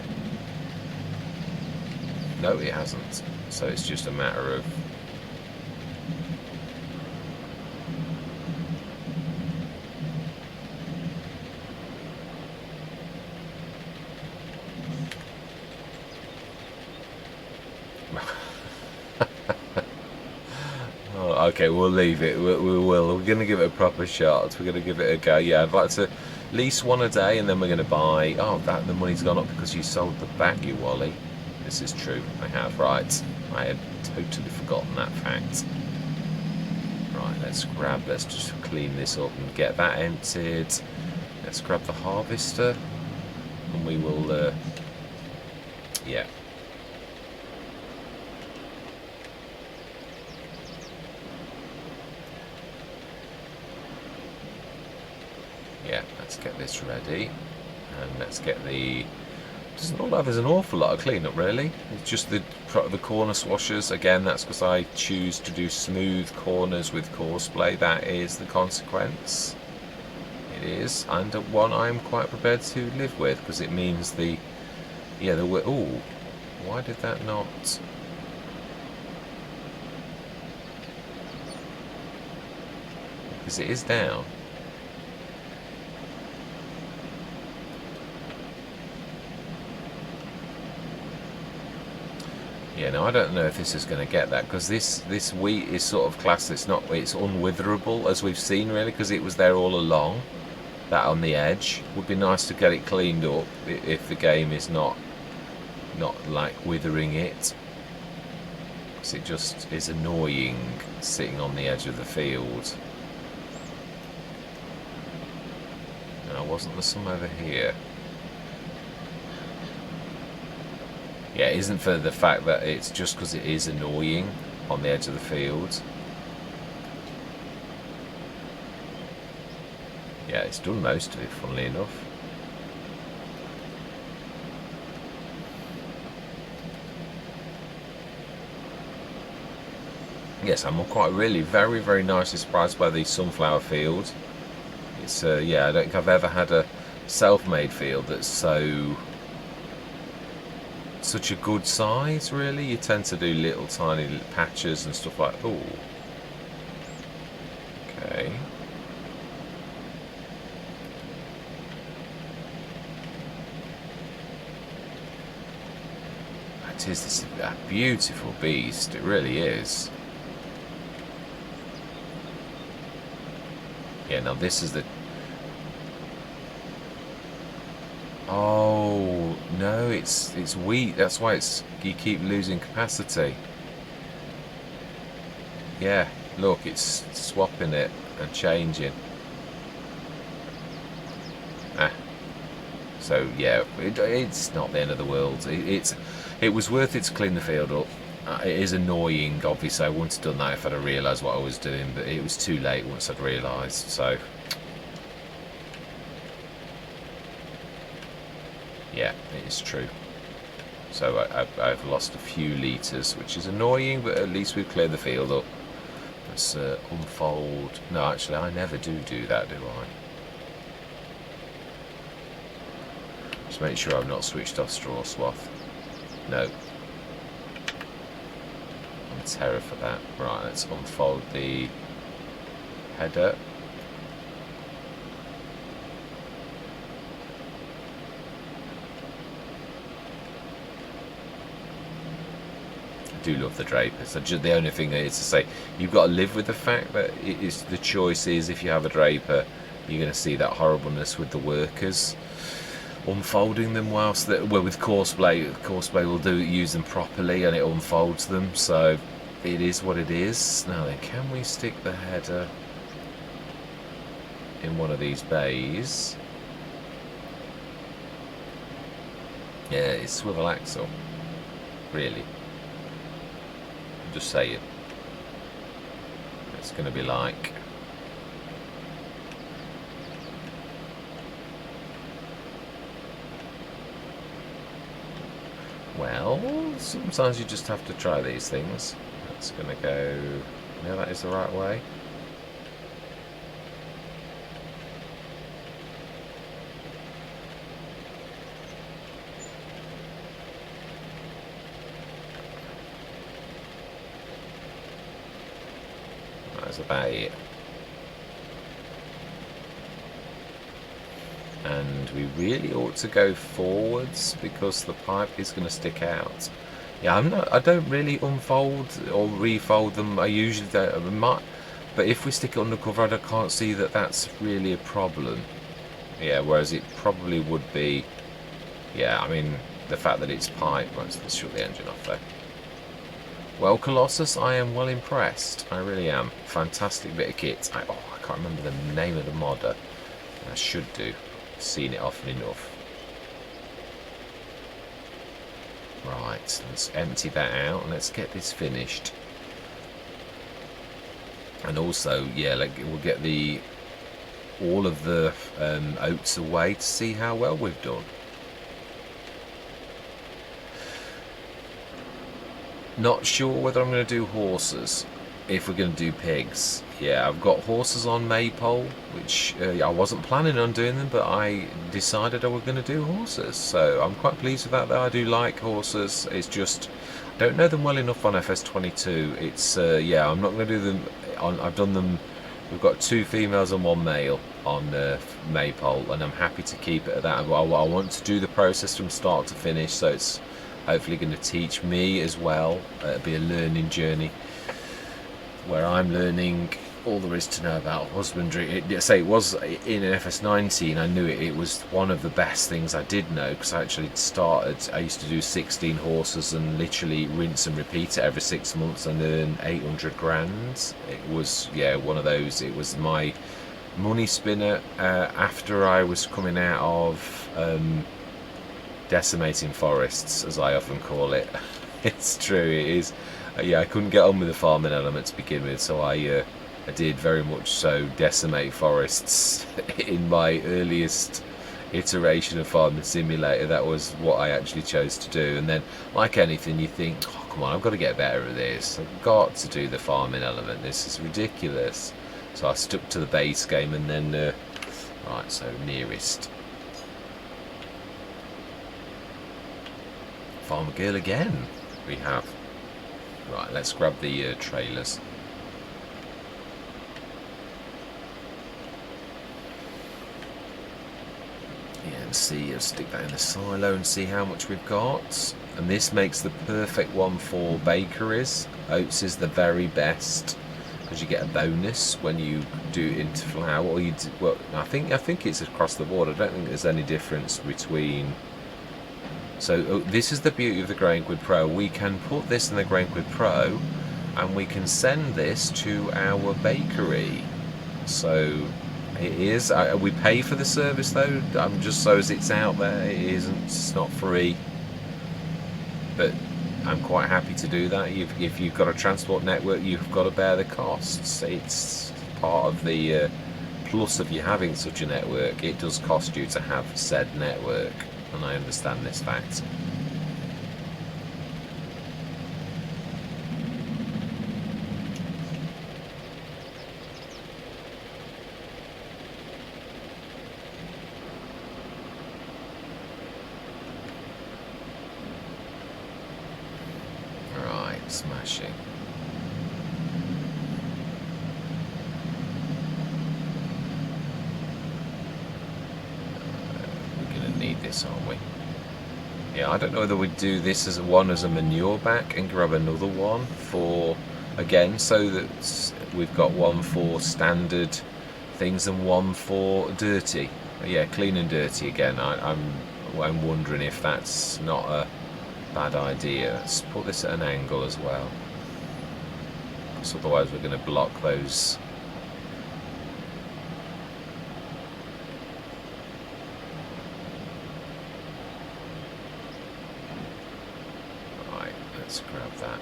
no, it hasn't. So it's just a matter of. Okay, we'll leave it. We will. We're going to give it a proper shot. We're going to give it a go. Yeah, I'd like to lease one a day, and then we're going to buy. Oh, the money's gone up because you sold the back, you Wally. This is true. I have. Right. I had totally forgotten that fact. Right. Let's just clean this up and get that emptied. Let's grab the harvester, and we will. Yeah. Yeah, let's get this ready, and let's get the. Doesn't look like there's an awful lot of cleanup really. It's just the corner swashers. Again, that's because I choose to do smooth corners with courseplay. That is the consequence. It is, and one I'm quite prepared to live with, because it means the. Yeah, the. Ooh, why did that not? Because it is down. Yeah, no, I don't know if this is going to get that, because this wheat is sort of classed. It's unwitherable, as we've seen really, because it was there all along. That on the edge would be nice to get it cleaned up if the game is not like withering it, because it just is annoying sitting on the edge of the field. Now, wasn't there some over here? Yeah, it isn't for the fact that it's just because it is annoying on the edge of the field. Yeah, it's done most of it, funnily enough. Yes, I'm quite really very, very nicely surprised by the sunflower field. It's yeah, I don't think I've ever had a self-made field that's such a good size, really. You tend to do little tiny patches and stuff like. Oh, okay. That is a beautiful beast. It really is. Yeah. Now this is the. Oh no, it's wheat. That's why you keep losing capacity. Yeah, look, it's swapping it and changing. So yeah, it's not the end of the world. It was worth it to clean the field up. It is annoying. Obviously, I wouldn't have done that if I'd have realised what I was doing, but it was too late once I'd realised. So. Yeah, it is true. So I've lost a few litres, which is annoying, but at least we've cleared the field up. Let's unfold. No, actually, I never do that, do I? Just make sure I've not switched off straw swath. No. I'm a terror for that. Right, let's unfold the header. Do love the drapers. The only thing is to say, you've got to live with the fact that the choice is, if you have a draper, you're going to see that horribleness with the workers unfolding them whilst with courseplay will use them properly, and it unfolds them. So it is what it is. Now then, can we stick the header? in one of these bays. Yeah, it's swivel axle. Really. I'm just saying. It's going to be like... Well, sometimes you just have to try these things. That's going to go... Yeah, that is the right way. That's about it. And we really ought to go forwards because the pipe is going to stick out. Yeah, I don't really unfold or refold them. I usually don't. I might, but if we stick it undercover, I can't see that that's really a problem. Yeah, whereas it probably would be. Yeah, I mean the fact that it's pipe. Let's shut the engine off though. Well, Colossus, I am well impressed. I really am. Fantastic bit of kit. I can't remember the name of the modder. I should do. Seen it often enough. Right, let's empty that out and let's get this finished. And also, yeah, we'll get all of the oats away to see how well we've done. Not sure whether I'm going to do horses. If we're going to do pigs, yeah, I've got horses on Maypole, which I wasn't planning on doing them, but I decided I was going to do horses, so I'm quite pleased with that. Though I do like horses, it's just I don't know them well enough on FS22. It's yeah, I'm not going to do them on. I've done them. We've got 2 females and 1 male on Maypole, and I'm happy to keep it at that. I want to do the process from start to finish, so it's hopefully going to teach me as well. It'll be a learning journey, where I'm learning all there is to know about husbandry. It was in an FS19. I knew it was one of the best things I did know, because I actually I used to do 16 horses and literally rinse and repeat it every 6 months and earn 800 grand. It was, yeah, one of those. It was my money spinner after I was coming out of decimating forests, as I often call it. It's true, it is. Yeah, I couldn't get on with the farming element to begin with, so I did very much so decimate forests in my earliest iteration of Farming Simulator. That was what I actually chose to do. And then, like anything, you think, oh, come on, I've got to get better at this. I've got to do the farming element. This is ridiculous. So I stuck to the base game, and then, right, so nearest. Farmer Girl again, we have. Right, let's grab the trailers. Yeah, and see, I'll stick that in the silo and see how much we've got. And this makes the perfect one for bakeries. Oats is the very best, because you get a bonus when you do it into flour. Or you do, well, I think it's across the board. I don't think there's any difference between. So this is the beauty of the Grain Quid Pro. We can put this in the Grain Quid Pro and we can send this to our bakery. So it is, we pay for the service though, just so as it's out there. It's not free, but I'm quite happy to do that. If you've got a transport network, you've got to bear the costs. It's part of the plus of you having such a network. It does cost you to have said network. And I understand this fact. Right, smashing. Need this, aren't we? Yeah, I don't know whether we do this as a manure back and grab another one for, again, so that we've got one for standard things and one for dirty. Yeah, clean and dirty again. I'm wondering if that's not a bad idea. Let's put this at an angle as well, because otherwise we're going to block those. let's grab that.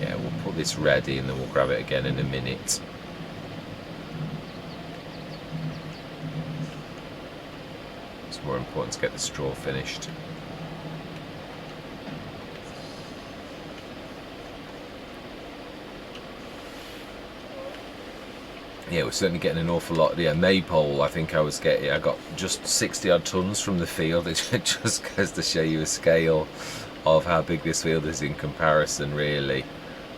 Yeah, we'll put this ready and then we'll grab it again in a minute. It's more important to get the straw finished. Yeah, we're certainly getting an awful lot. Yeah, maypole, I think I got just 60 odd tons from the field. It just goes to show you a scale of how big this field is in comparison, really.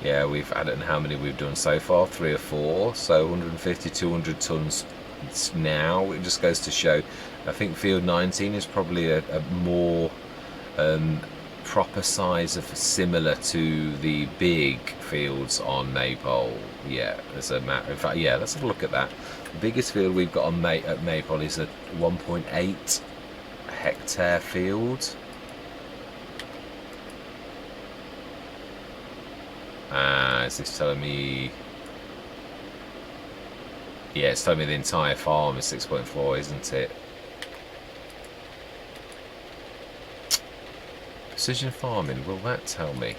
Yeah, I don't know how many we've done so far, 3 or 4, so 150, 200 tons now. It just goes to show, I think field 19 is probably a more proper size of similar to the big fields on maypole. Yeah, as a matter in fact, yeah, let's have a look at that. The biggest field we've got on at maypole is a 1.8 hectare field. Is this telling me? Yeah, it's telling me the entire farm is 6.4, isn't it? Precision farming, will that tell me?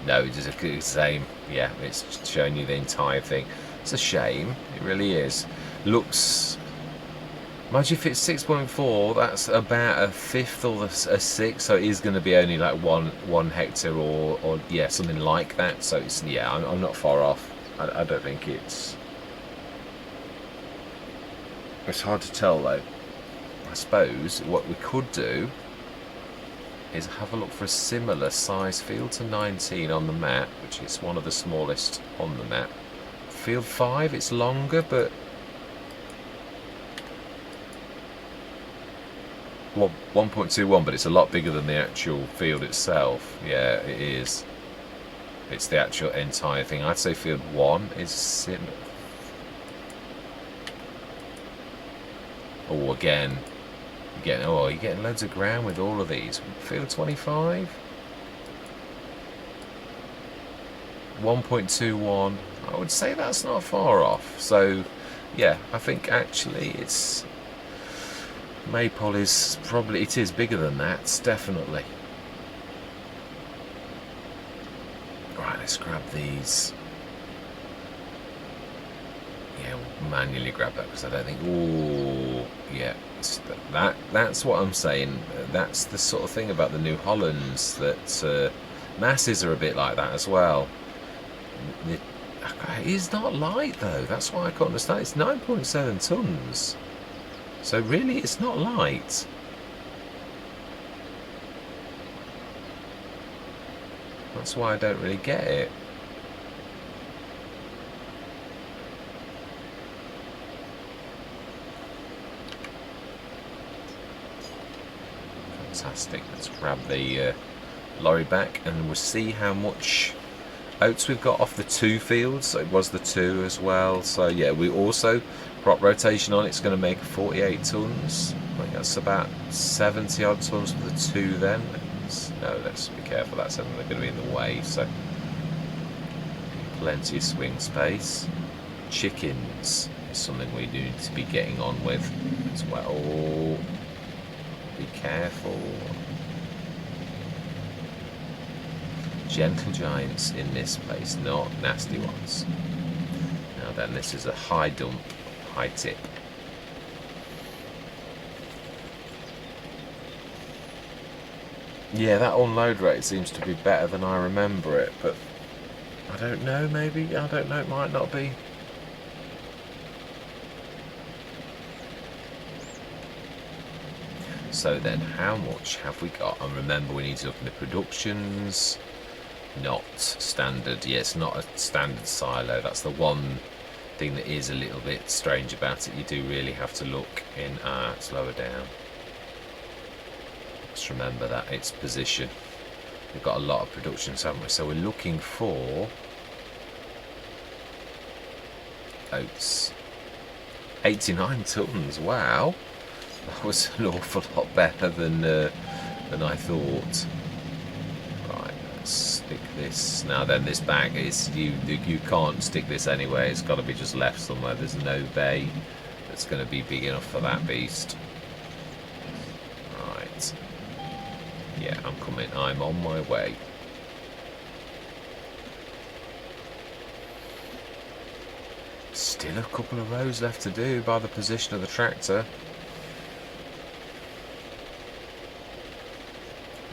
No, it's the same. Yeah, it's showing you the entire thing. It's a shame, it really is. Looks, imagine if it's 6.4, that's about a fifth or a sixth, so it is going to be only like one hectare or yeah, something like that. So it's, yeah, I'm not far off. I don't think it's hard to tell though. I suppose what we could do is have a look for a similar size field to 19 on the map, which is one of the smallest on the map. Field 5, it's longer, but well, 1.21, but it's a lot bigger than the actual field itself. Yeah, it is. It's the actual entire thing. I'd say field 1 is similar. Oh, again, you're getting loads of ground with all of these. Field 25, 1.21. I would say that's not far off. So, yeah, I think actually it's maypole is probably, it is bigger than that, definitely. Right, let's grab these. Yeah, we'll manually grab that because I don't think. Oh, yeah, that's what I'm saying. That's the sort of thing about the New Hollands, that masses are a bit like that as well. It is not light though. That's why I can't understand. It's 9.7 tons. So really, it's not light. That's why I don't really get it. Fantastic. Let's grab the lorry back and we'll see how much oats we've got off the 2 fields. So it was the 2 as well. So yeah, we also crop rotation on it's going to make 48 tons. I think that's about 70 odd tons for the 2 then. No, let's be careful, that's something that's going to be in the way. So plenty of swing space. Chickens is something we need to be getting on with as well. Be careful. Gentle giants in this place, not nasty ones. Now then, this is a high dump, high tip. Yeah, that unload rate seems to be better than I remember it, but I don't know, maybe, I don't know, it might not be. So then, how much have we got? And remember, we need to look in the productions, not standard. Yeah, it's not a standard silo. That's the one thing that is a little bit strange about it. You do really have to look in, it's lower down. Just remember that, its position. We've got a lot of productions, haven't we? So we're looking for oats. 89 tons, wow. That was an awful lot better than I thought. Right, let's stick this. Now then, this bag is, you can't stick this anywhere. It's got to be just left somewhere. There's no bay it's going to be big enough for that beast. Right. Yeah, I'm coming. I'm on my way. Still a couple of rows left to do by the position of the tractor.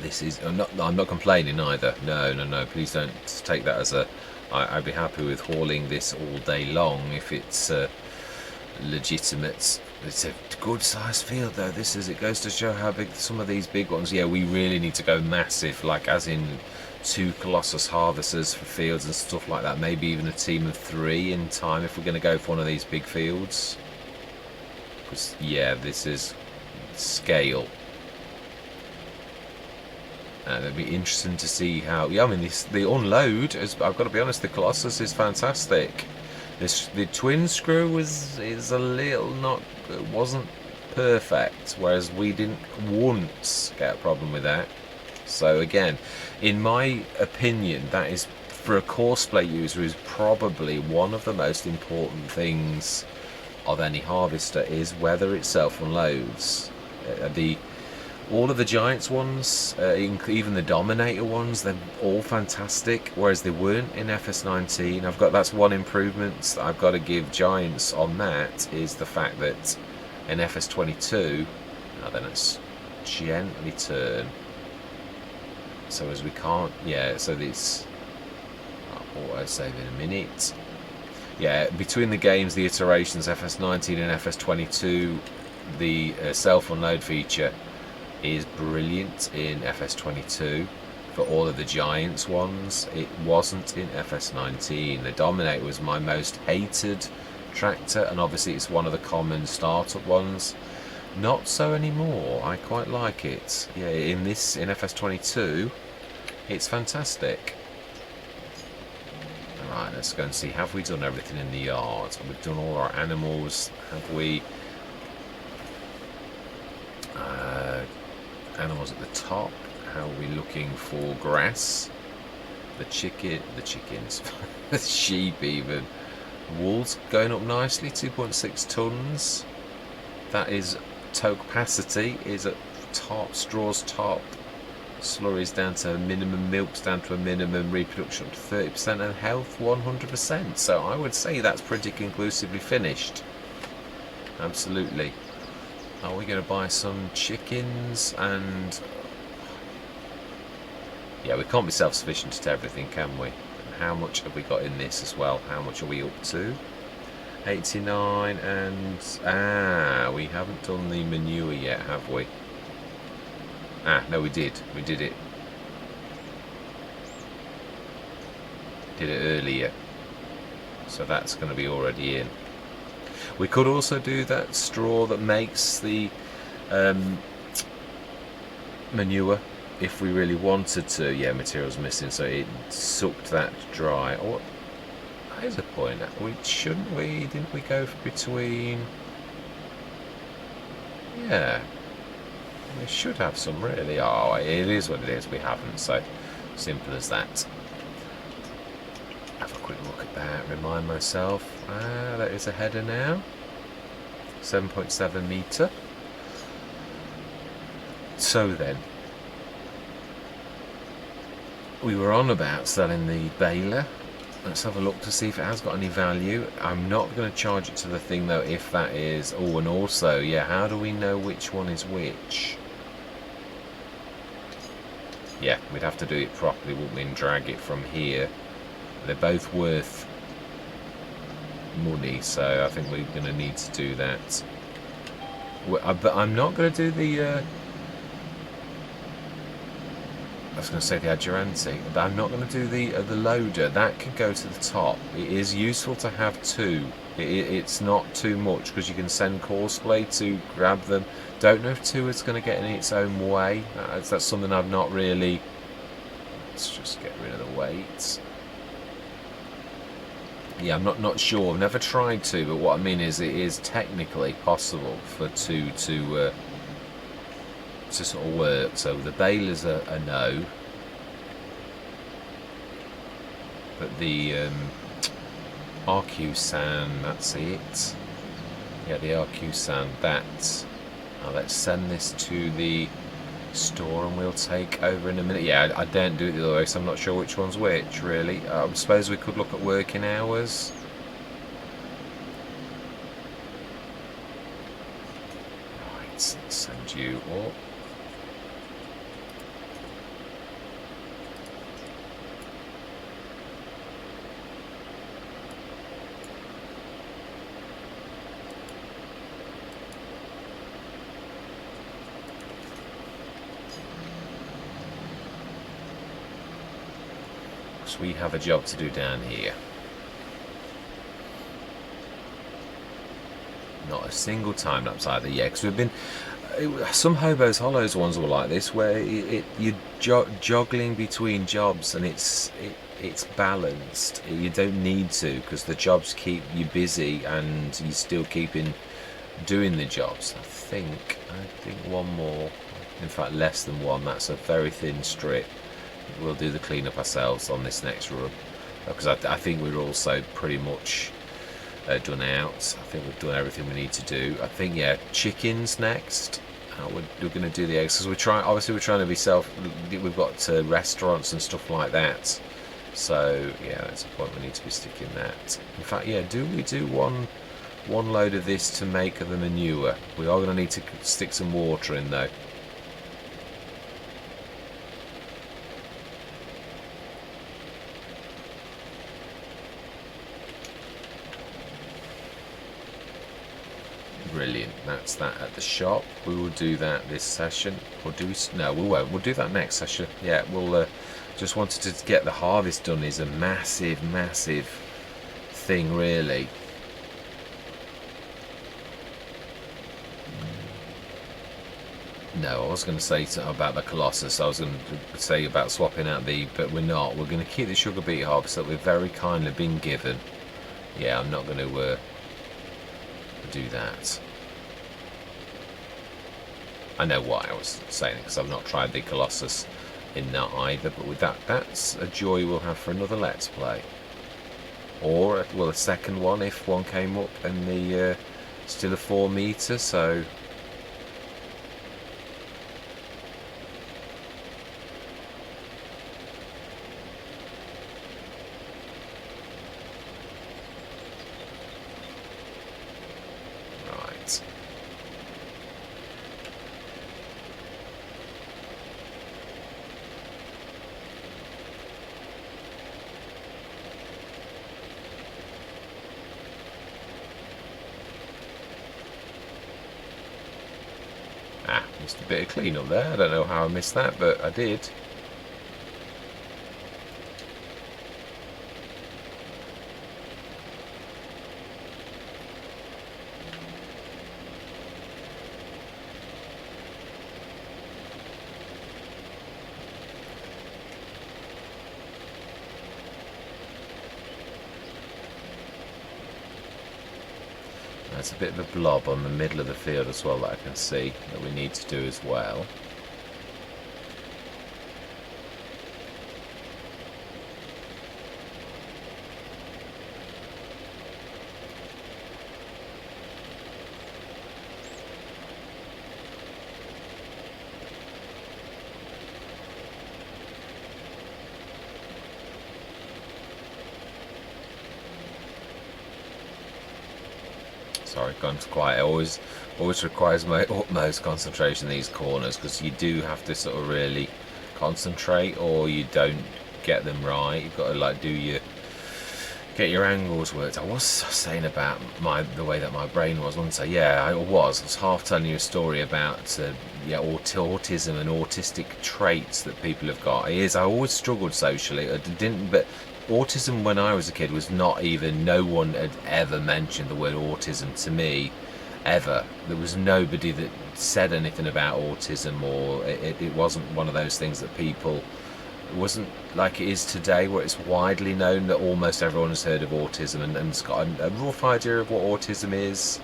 This is... I'm not complaining either. No. Please don't take that as a... I'd be happy with hauling this all day long if it's legitimate. It's a good sized field though. This is... It goes to show how big some of these big ones... Yeah, we really need to go massive, like as in 2 Colossus harvesters for fields and stuff like that. Maybe even a team of 3 in time if we're going to go for one of these big fields. Because, yeah, this is scale. And it'd be interesting to see how... Yeah, I mean, the unload, I've got to be honest, the Colossus is fantastic. The twin screw is a little not... It wasn't perfect, whereas we didn't once get a problem with that. So again, in my opinion, that is, for a courseplay user, is probably one of the most important things of any harvester, is whether it self-unloads. All of the Giants ones, even the Dominator ones, they're all fantastic, whereas they weren't in FS19. That's one improvement that I've got to give Giants on that, is the fact that in FS22, now then let's gently turn, so as we can't, yeah, so this, auto save in a minute. Yeah, between the games, the iterations FS19 and FS22, the self-unload feature is brilliant in FS22 for all of the Giants ones. It wasn't in FS19. The Dominator was my most hated tractor, and obviously it's one of the common startup ones. Not so anymore. I quite like it. Yeah, in FS22, it's fantastic. Alright, let's go and see, have we done everything in the yard? Have we done all our animals? Have we... animals at the top. How are we looking for grass? The chickens, the sheep even. Wool's going up nicely, 2.6 tons. That is capacity is at top, straw's top. Slurry's down to a minimum, milk's down to a minimum, reproduction up to 30%, and health 100%. So I would say that's pretty conclusively finished. Absolutely. Are we going to buy some chickens? And yeah, we can't be self-sufficient to everything, can we? And how much have we got in this as well? How much are we up to? 89, and we haven't done the manure yet, have we? No, we did it. Did it earlier, so that's going to be already in. We could also do that straw that makes the manure if we really wanted to. Yeah, material's missing, so it sucked that dry. Oh, there's a point. Didn't we go between? Yeah, we should have some really. Oh, it is what it is. We haven't, so simple as that. Have a quick look at that, remind myself. That is a header now. 7.7 metre. So then, we were on about selling the baler. Let's have a look to see if it has got any value. I'm not going to charge it to the thing though if that is... Oh, and also, yeah, how do we know which one is which? Yeah, we'd have to do it properly, wouldn't we, and drag it from here. They're both worth money, so I think we're going to need to do that. But I'm not going to do the... I was going to say the Adjuranti, but I'm not going to do the loader. That can go to the top. It is useful to have two. It's not too much because you can send Courseplay to grab them. Don't know if two is going to get in its own way. That's something I've not really... Let's just get rid of the weights. Yeah, I'm not sure. I've never tried to, but what I mean is it is technically possible for two to sort of work. So the baler's a no, but the RQ San, that's it. Yeah, the RQ sand. That. Let's send this to the store and we'll take over in a minute. Yeah, I don't do it the other way, so I'm not sure which one's which, really. I suppose we could look at working hours. Right, send you up. So we have a job to do down here. Not a single time lapse either, yeah, because we've been some Hobos Hollows ones were like this, where you're juggling between jobs and it's balanced. You don't need to, because the jobs keep you busy and you're still keeping doing the jobs. I think one more, in fact less than one. That's a very thin strip. We'll do the cleanup ourselves on this next run, because I think we're also pretty much done out. I think we've done everything we need to do. I think, yeah, chickens next. We're going to do the eggs, because obviously we're trying to be we've got restaurants and stuff like that, so yeah, that's a point we need to be sticking that. In fact, yeah, do we do one load of this to make the manure? We are going to need to stick some water in though. Brilliant. That's that at the shop. We will do that this session. Or do we? No, we won't. We'll do that next session. Yeah, we'll just wanted to get the harvest done. Is a massive thing, really. No, I was going to say about the Colossus. I was going to say about swapping out but we're not. We're going to keep the sugar beet harvest that we've very kindly been given. Yeah, I'm not going to do that. I know why I was saying it, because I've not tried the Colossus in that either, but with that's a joy we'll have for another Let's Play. Or, well, a second one if one came up and the still a 4 metre, so... Just a bit of clean up there. I don't know how I missed that, but I did. There's a bit of a blob on the middle of the field as well that I can see that we need to do as well. Sorry, gone quiet. Always requires my utmost concentration in these corners, because you do have to sort of really concentrate, or you don't get them right. You've got to get your angles worked. I was saying about the way that my brain was, wasn't I? Yeah, I was half telling you a story about autism and autistic traits that people have got. I always struggled socially. I didn't, but autism when I was a kid was not even, no one had ever mentioned the word autism to me, ever. There was nobody that said anything about autism, or it wasn't one of those things that people, it wasn't like it is today, where it's widely known that almost everyone has heard of autism and has got a rough idea of what autism is.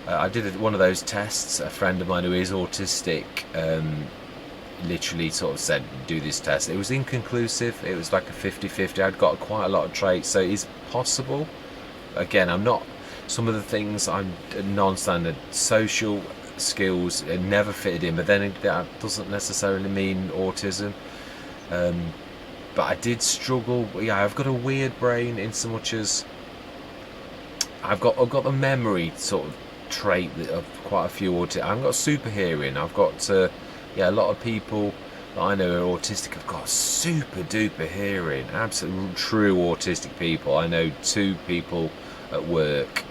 I did one of those tests. A friend of mine who is autistic literally sort of said, do this test. It was inconclusive. It was like a 50-50. I'd got quite a lot of traits, so it is possible. Again, I'm not some of the things I'm non-standard social skills never fitted in, but then that doesn't necessarily mean autism. But I did struggle. Yeah, I've got a weird brain in so much as I've got the memory sort of trait of quite a few autistic. I've got super hearing. I've got yeah, a lot of people that I know are autistic have got super duper hearing. Absolute true autistic people. I know 2 people at work.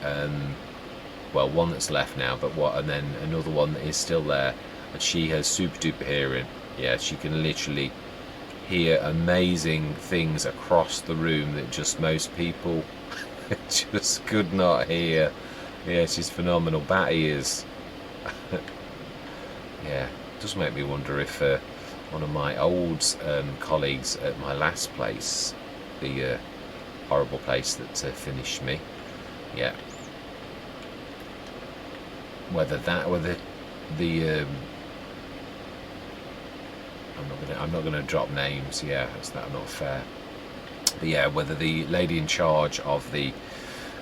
Well, one that's left now, but and then another one that is still there, and she has super duper hearing. Yeah, she can literally hear amazing things across the room that just most people just could not hear. Yeah, she's phenomenal. Bat ears. Yeah, it does make me wonder if one of my old colleagues at my last place, the horrible place that finished me, yeah, whether the I'm not gonna drop names. Yeah, that's not fair. But yeah, whether the lady in charge of the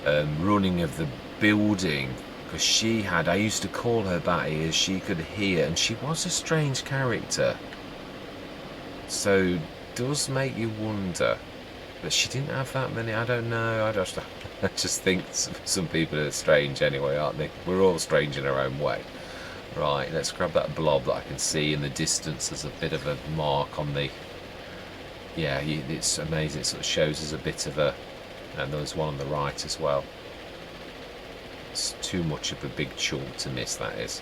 running of the building, because I used to call her Batty, as she could hear, and she was a strange character. So does make you wonder. But she didn't have that many. I don't know. I just think some people are strange anyway, aren't they? We're all strange in our own way. Right, let's grab that blob that I can see in the distance. There's a bit of a mark on the... Yeah, it's amazing. It sort of shows us a bit of a... And there's one on the right as well. It's too much of a big chunk to miss, that is.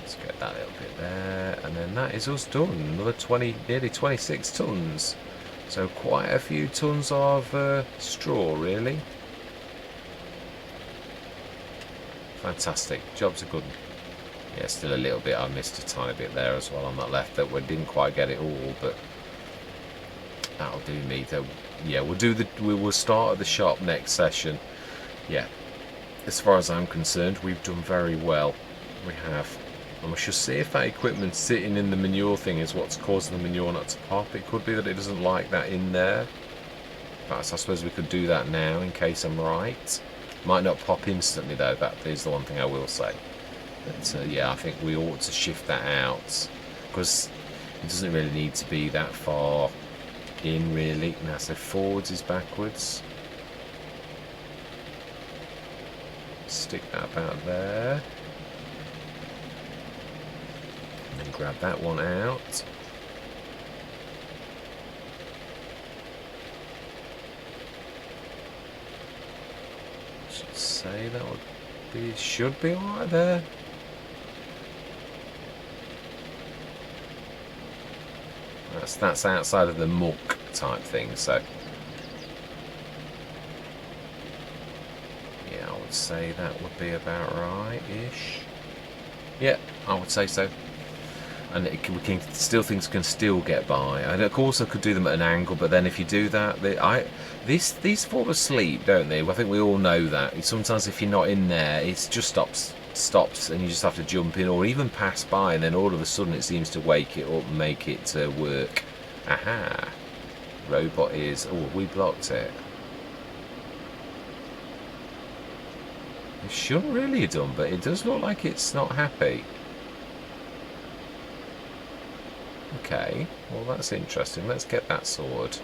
Let's get that little bit there. And then that is us done. Another 20, nearly 26 tonnes. So quite a few tonnes of straw, really. Fantastic. Job's a good one. Yeah, still a little bit. I missed a tiny bit there as well on that left. That we didn't quite get it all, but that'll do me. Though, yeah, we will start at the shop next session. Yeah, as far as I'm concerned, we've done very well. We have. And we shall see if that equipment sitting in the manure thing is what's causing the manure not to pop. It could be that it doesn't like that in there. Perhaps I suppose we could do that now in case I'm right. Might not pop instantly though, that is the one thing I will say. But yeah, I think we ought to shift that out, because it doesn't really need to be that far in really. Now, so forwards is backwards. Stick that about there. And then grab that one out. Say that would be, should be alright there. That's outside of the muck type thing, so yeah, I would say that would be about right-ish. Yeah, I would say so. And things can still get by. And of course I could do them at an angle, but then if you do that, these fall asleep, don't they? I think we all know that. Sometimes if you're not in there, it just stops, and you just have to jump in or even pass by, and then all of a sudden it seems to wake it up and make it work. Aha! Robot is... Oh, we blocked it. It shouldn't really have done, but it does look like it's not happy. Okay, well that's interesting. Let's get that sorted.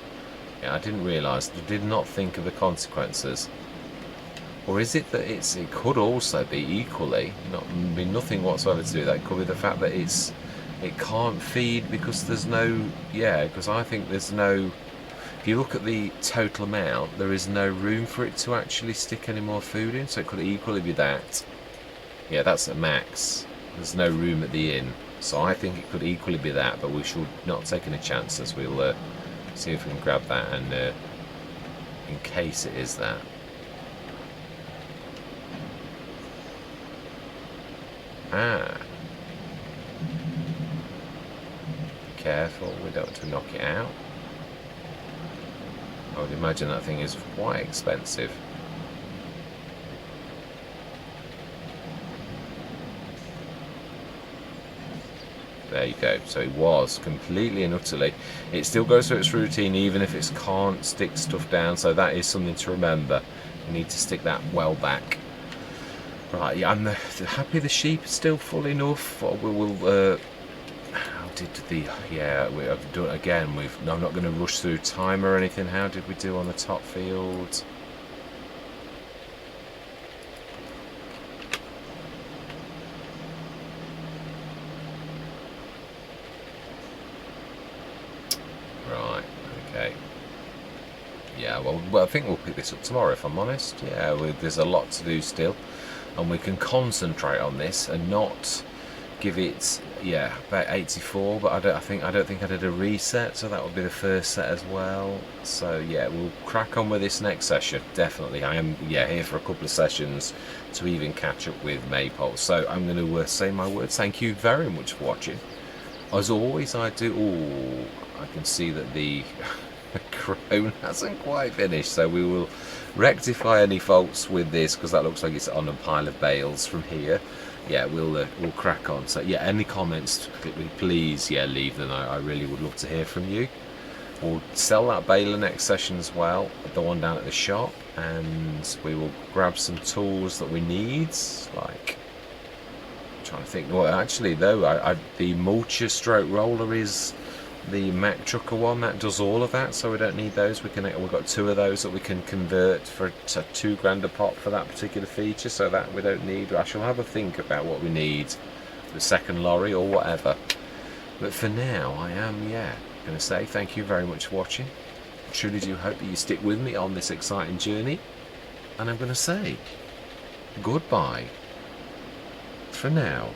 Yeah, I didn't realise. I did not think of the consequences. Or is it that it could also be equally nothing whatsoever to do with that? It could be the fact that it can't feed because there's no... Yeah, because I think there's no... If you look at the total amount, there is no room for it to actually stick any more food in, so it could equally be that. Yeah, that's at max. There's no room at the inn. So I think it could equally be that, but we should not take any chances. We'll see if we can grab that, and in case it is that. Ah. Be careful, we don't want to knock it out. I would imagine that thing is quite expensive. There you go. So it was completely and utterly. It still goes through its routine even if it can't stick stuff down. So that is something to remember. You need to stick that well back. Right, yeah, I'm happy the sheep is still full enough. We will. How did the? Yeah, we have done again. I'm not going to rush through time or anything. How did we do on the top field? Right. Okay. Yeah. Well, I think we'll pick this up tomorrow. If I'm honest. Yeah. There's a lot to do still, and we can concentrate on this and not give it about 84, but I don't think I did a reset, so that would be the first set as well. So yeah, we'll crack on with this next session. Definitely, I am here for a couple of sessions to even catch up with Maypole. So I'm going to say my words. Thank you very much for watching. As always, I do. I can see that the crone hasn't quite finished, so we will rectify any faults with this because that looks like it's on a pile of bales from here. Yeah, we'll crack on. So yeah, any comments, please, leave them. I really would love to hear from you. We'll sell that baler next session as well, the one down at the shop, and we will grab some tools that we need. Like, I'm trying to think. Well, actually, though, the mulcher stroke roller is the Mack Trucker one that does all of that, so we don't need those. We've got 2 of those that we can convert for £2 a pop for that particular feature, so that we don't need. I shall have a think about what we need, the second lorry or whatever. But for now, I am going to say thank you very much for watching. I truly do hope that you stick with me on this exciting journey, and I'm going to say goodbye for now.